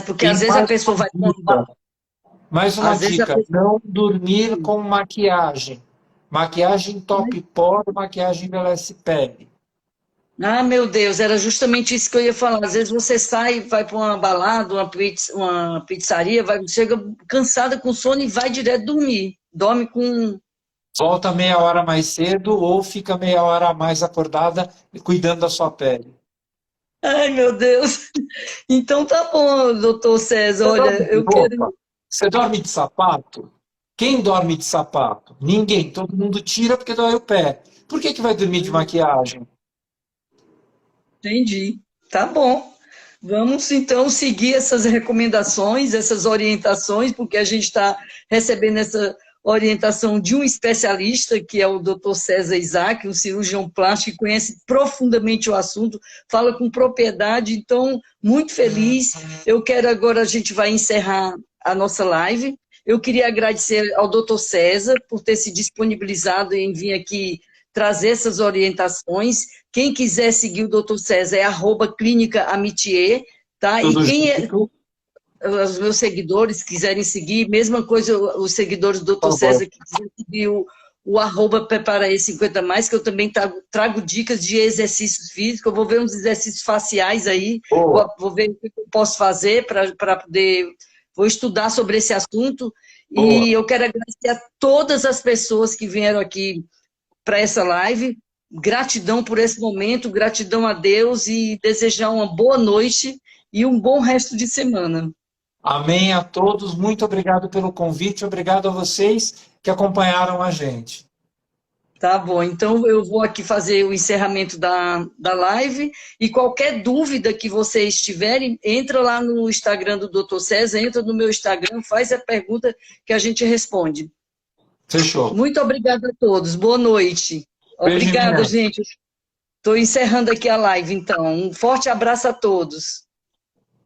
[SPEAKER 1] Porque
[SPEAKER 2] E
[SPEAKER 1] às vezes a
[SPEAKER 2] mais
[SPEAKER 1] pessoa
[SPEAKER 2] uma
[SPEAKER 1] vai.
[SPEAKER 2] dica, Mais uma
[SPEAKER 1] Às vezes a
[SPEAKER 2] dica,
[SPEAKER 1] pessoa...
[SPEAKER 2] não dormir com maquiagem. Maquiagem top poro, maquiagem envelhece pele.
[SPEAKER 1] Ah, meu Deus, era justamente isso que eu ia falar. Às vezes você sai, vai para uma balada, uma pizzaria, chega cansada com sono e vai direto dormir. Dorme com...
[SPEAKER 2] Volta meia hora mais cedo ou fica meia hora a mais acordada cuidando da sua pele.
[SPEAKER 1] Ai, meu Deus. Então tá bom, doutor César.
[SPEAKER 2] Você
[SPEAKER 1] Olha,
[SPEAKER 2] dorme de
[SPEAKER 1] eu quero...
[SPEAKER 2] roupa? Você dorme de sapato? Quem dorme de sapato? Ninguém. Todo mundo tira porque dói o pé. Por que que vai dormir de maquiagem?
[SPEAKER 1] Entendi. Tá bom. Vamos então seguir essas recomendações, essas orientações, porque a gente está recebendo essa orientação de um especialista, que é o Dr. César Isaac, um cirurgião plástico que conhece profundamente o assunto, fala com propriedade, então, muito feliz. Eu quero agora, a gente vai encerrar a nossa live. Eu queria agradecer ao Dr. César por ter se disponibilizado em vir aqui trazer essas orientações. Quem quiser seguir o Dr. César é @Clínica Amitié, tá? E
[SPEAKER 2] Tudo
[SPEAKER 1] quem é,
[SPEAKER 2] junto?
[SPEAKER 1] os meus seguidores quiserem seguir, mesma coisa os seguidores do Dr.
[SPEAKER 2] Por favor.
[SPEAKER 1] César que quiserem seguir o @Preparae50+, que eu também trago dicas de exercícios físicos, eu vou ver uns exercícios faciais aí,
[SPEAKER 2] Boa.
[SPEAKER 1] vou ver o que eu posso fazer para poder, vou estudar sobre esse assunto,
[SPEAKER 2] Boa.
[SPEAKER 1] e eu quero agradecer a todas as pessoas que vieram aqui para essa live. Gratidão por esse momento, gratidão a Deus e desejar uma boa noite e um bom resto de semana.
[SPEAKER 2] Amém a todos. Muito obrigado pelo convite. Obrigado a vocês que acompanharam a gente.
[SPEAKER 1] Tá bom, então eu vou aqui fazer o encerramento da live e qualquer dúvida que vocês tiverem, entra lá no Instagram do Dr. César, entra no meu Instagram, faz a pergunta que a gente responde.
[SPEAKER 2] Fechou.
[SPEAKER 1] Muito obrigada a todos, boa noite.
[SPEAKER 2] Beijo
[SPEAKER 1] Obrigada,
[SPEAKER 2] imenso.
[SPEAKER 1] gente. Estou encerrando aqui a live, então. Um forte abraço a todos.